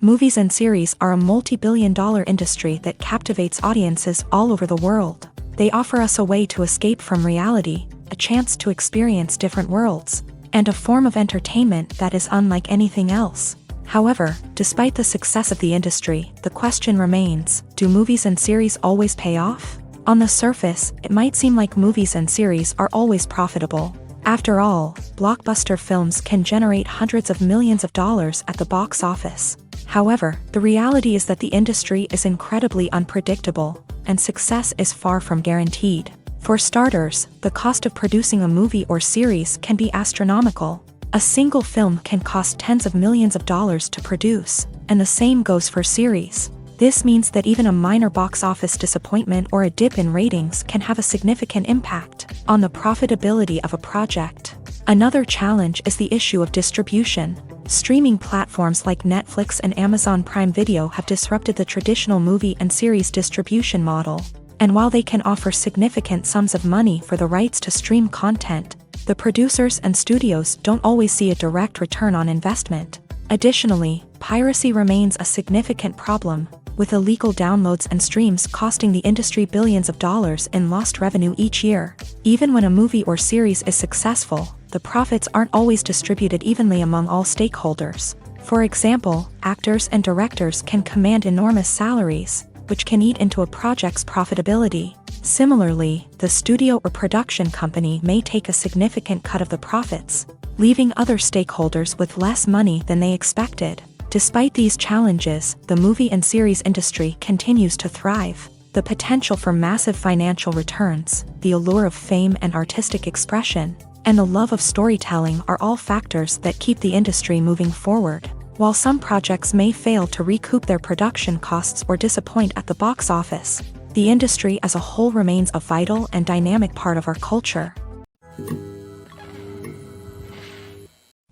Movies and series are a multi-billion-dollar industry that captivates audiences all over the world. They offer us a way to escape from reality, a chance to experience different worlds, and a form of entertainment that is unlike anything else. However, despite the success of the industry, the question remains, do movies and series always pay off? On the surface, it might seem like movies and series are always profitable. After all, blockbuster films can generate hundreds of millions of dollars at the box office. However, the reality is that the industry is incredibly unpredictable, and success is far from guaranteed. For starters, the cost of producing a movie or series can be astronomical. A single film can cost tens of millions of dollars to produce, and the same goes for series. This means that even a minor box office disappointment or a dip in ratings can have a significant impact on the profitability of a project. Another challenge is the issue of distribution. Streaming platforms like Netflix and Amazon Prime Video have disrupted the traditional movie and series distribution model. And while they can offer significant sums of money for the rights to stream content, the producers and studios don't always see a direct return on investment. Additionally, piracy remains a significant problem, with illegal downloads and streams costing the industry billions of dollars in lost revenue each year. Even when a movie or series is successful, the profits aren't always distributed evenly among all stakeholders. For example, actors and directors can command enormous salaries, which can eat into a project's profitability. Similarly, the studio or production company may take a significant cut of the profits, leaving other stakeholders with less money than they expected. Despite these challenges, the movie and series industry continues to thrive. The potential for massive financial returns, the allure of fame and artistic expression, and the love of storytelling are all factors that keep the industry moving forward. While some projects may fail to recoup their production costs or disappoint at the box office, the industry as a whole remains a vital and dynamic part of our culture.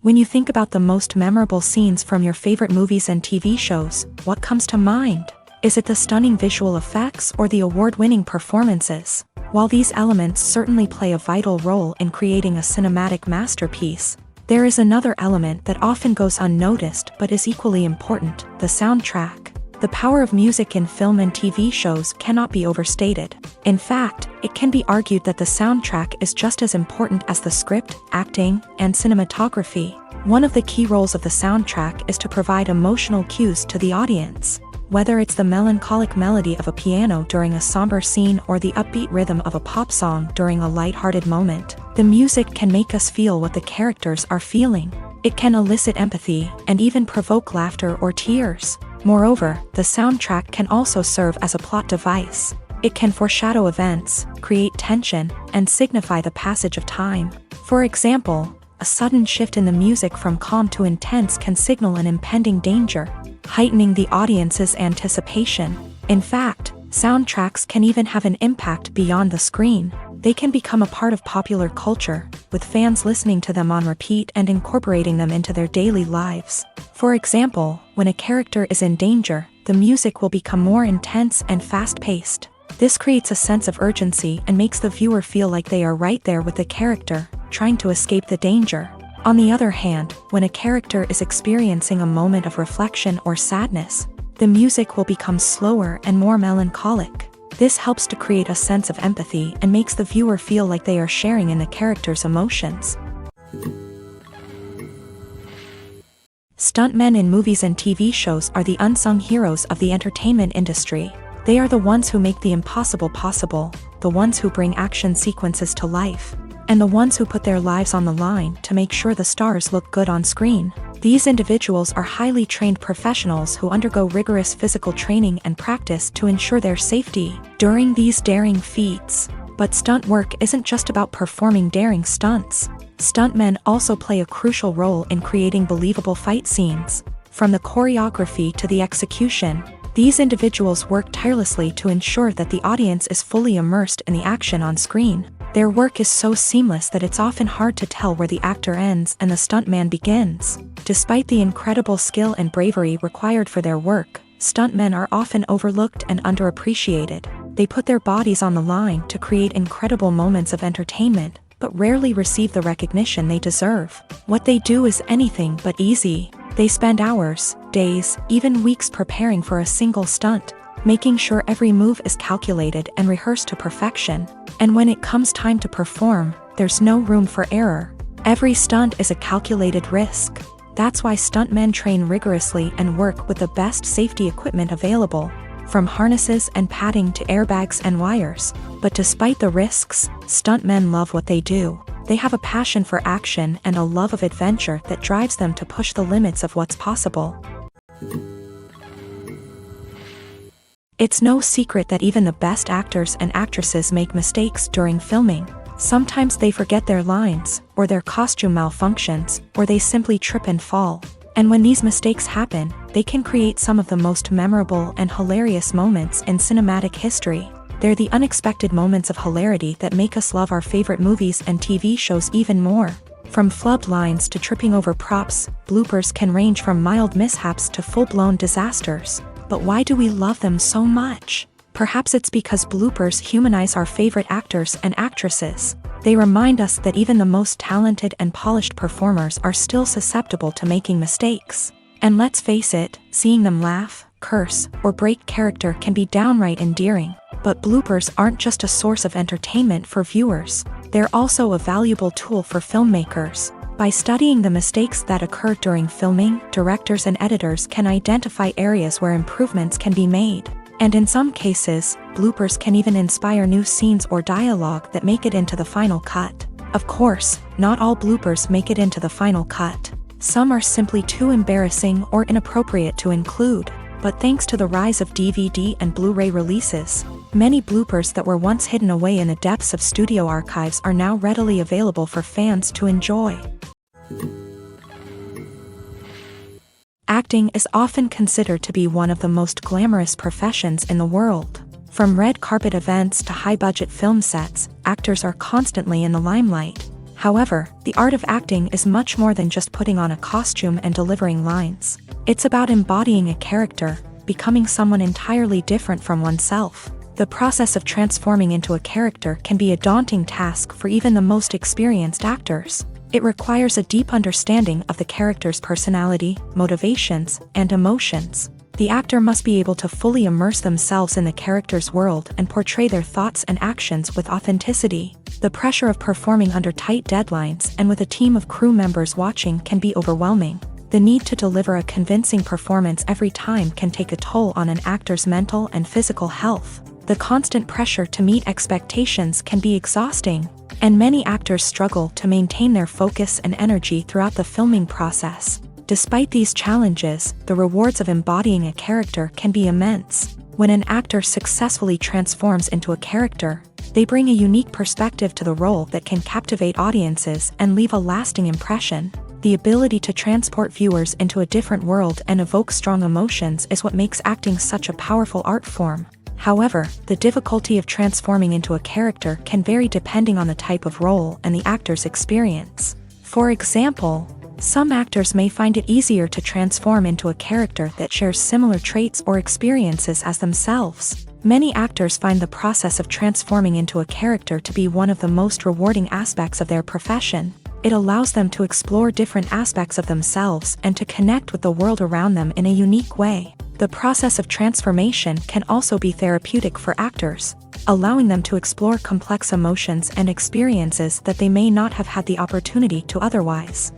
When you think about the most memorable scenes from your favorite movies and TV shows, what comes to mind? Is it the stunning visual effects or the award-winning performances? While these elements certainly play a vital role in creating a cinematic masterpiece, there is another element that often goes unnoticed but is equally important: the soundtrack. The power of music in film and TV shows cannot be overstated. In fact, it can be argued that the soundtrack is just as important as the script, acting, and cinematography. One of the key roles of the soundtrack is to provide emotional cues to the audience. Whether it's the melancholic melody of a piano during a somber scene or the upbeat rhythm of a pop song during a light-hearted moment, the music can make us feel what the characters are feeling. It can elicit empathy and even provoke laughter or tears. Moreover, the soundtrack can also serve as a plot device. It can foreshadow events, create tension, and signify the passage of time. For example, a sudden shift in the music from calm to intense can signal an impending danger, heightening the audience's anticipation. In fact, soundtracks can even have an impact beyond the screen. They can become a part of popular culture, with fans listening to them on repeat and incorporating them into their daily lives. For example, when a character is in danger, the music will become more intense and fast-paced. This creates a sense of urgency and makes the viewer feel like they are right there with the character, trying to escape the danger. On the other hand, when a character is experiencing a moment of reflection or sadness, the music will become slower and more melancholic. This helps to create a sense of empathy and makes the viewer feel like they are sharing in the character's emotions. Stuntmen in movies and TV shows are the unsung heroes of the entertainment industry. They are the ones who make the impossible possible, the ones who bring action sequences to life, and the ones who put their lives on the line to make sure the stars look good on screen. These individuals are highly trained professionals who undergo rigorous physical training and practice to ensure their safety during these daring feats. But stunt work isn't just about performing daring stunts. Stuntmen also play a crucial role in creating believable fight scenes. From the choreography to the execution, these individuals work tirelessly to ensure that the audience is fully immersed in the action on screen. Their work is so seamless that it's often hard to tell where the actor ends and the stuntman begins. Despite the incredible skill and bravery required for their work, stuntmen are often overlooked and underappreciated. They put their bodies on the line to create incredible moments of entertainment, but rarely receive the recognition they deserve. What they do is anything but easy. They spend hours, days, even weeks preparing for a single stunt, making sure every move is calculated and rehearsed to perfection. And when it comes time to perform, there's no room for error. Every stunt is a calculated risk. That's why stuntmen train rigorously and work with the best safety equipment available, from harnesses and padding to airbags and wires. But despite the risks, stuntmen love what they do. They have a passion for action and a love of adventure that drives them to push the limits of what's possible. It's no secret that even the best actors and actresses make mistakes during filming. Sometimes they forget their lines, or their costume malfunctions, or they simply trip and fall. And when these mistakes happen, they can create some of the most memorable and hilarious moments in cinematic history. They're the unexpected moments of hilarity that make us love our favorite movies and TV shows even more. From flubbed lines to tripping over props, bloopers can range from mild mishaps to full-blown disasters. But why do we love them so much? Perhaps it's because bloopers humanize our favorite actors and actresses. They remind us that even the most talented and polished performers are still susceptible to making mistakes. And let's face it, seeing them laugh, curse, or break character can be downright endearing. But bloopers aren't just a source of entertainment for viewers. They're also a valuable tool for filmmakers. By studying the mistakes that occurred during filming, directors and editors can identify areas where improvements can be made. And in some cases, bloopers can even inspire new scenes or dialogue that make it into the final cut. Of course, not all bloopers make it into the final cut. Some are simply too embarrassing or inappropriate to include. But thanks to the rise of DVD and Blu-ray releases, many bloopers that were once hidden away in the depths of studio archives are now readily available for fans to enjoy. Acting is often considered to be one of the most glamorous professions in the world. From red carpet events to high-budget film sets, actors are constantly in the limelight. However, the art of acting is much more than just putting on a costume and delivering lines. It's about embodying a character, becoming someone entirely different from oneself. The process of transforming into a character can be a daunting task for even the most experienced actors. It requires a deep understanding of the character's personality, motivations, and emotions. The actor must be able to fully immerse themselves in the character's world and portray their thoughts and actions with authenticity. The pressure of performing under tight deadlines and with a team of crew members watching can be overwhelming. The need to deliver a convincing performance every time can take a toll on an actor's mental and physical health. The constant pressure to meet expectations can be exhausting, and many actors struggle to maintain their focus and energy throughout the filming process. Despite these challenges, the rewards of embodying a character can be immense. When an actor successfully transforms into a character, they bring a unique perspective to the role that can captivate audiences and leave a lasting impression. The ability to transport viewers into a different world and evoke strong emotions is what makes acting such a powerful art form. However, the difficulty of transforming into a character can vary depending on the type of role and the actor's experience. For example, some actors may find it easier to transform into a character that shares similar traits or experiences as themselves. Many actors find the process of transforming into a character to be one of the most rewarding aspects of their profession. It allows them to explore different aspects of themselves and to connect with the world around them in a unique way. The process of transformation can also be therapeutic for actors, allowing them to explore complex emotions and experiences that they may not have had the opportunity to otherwise.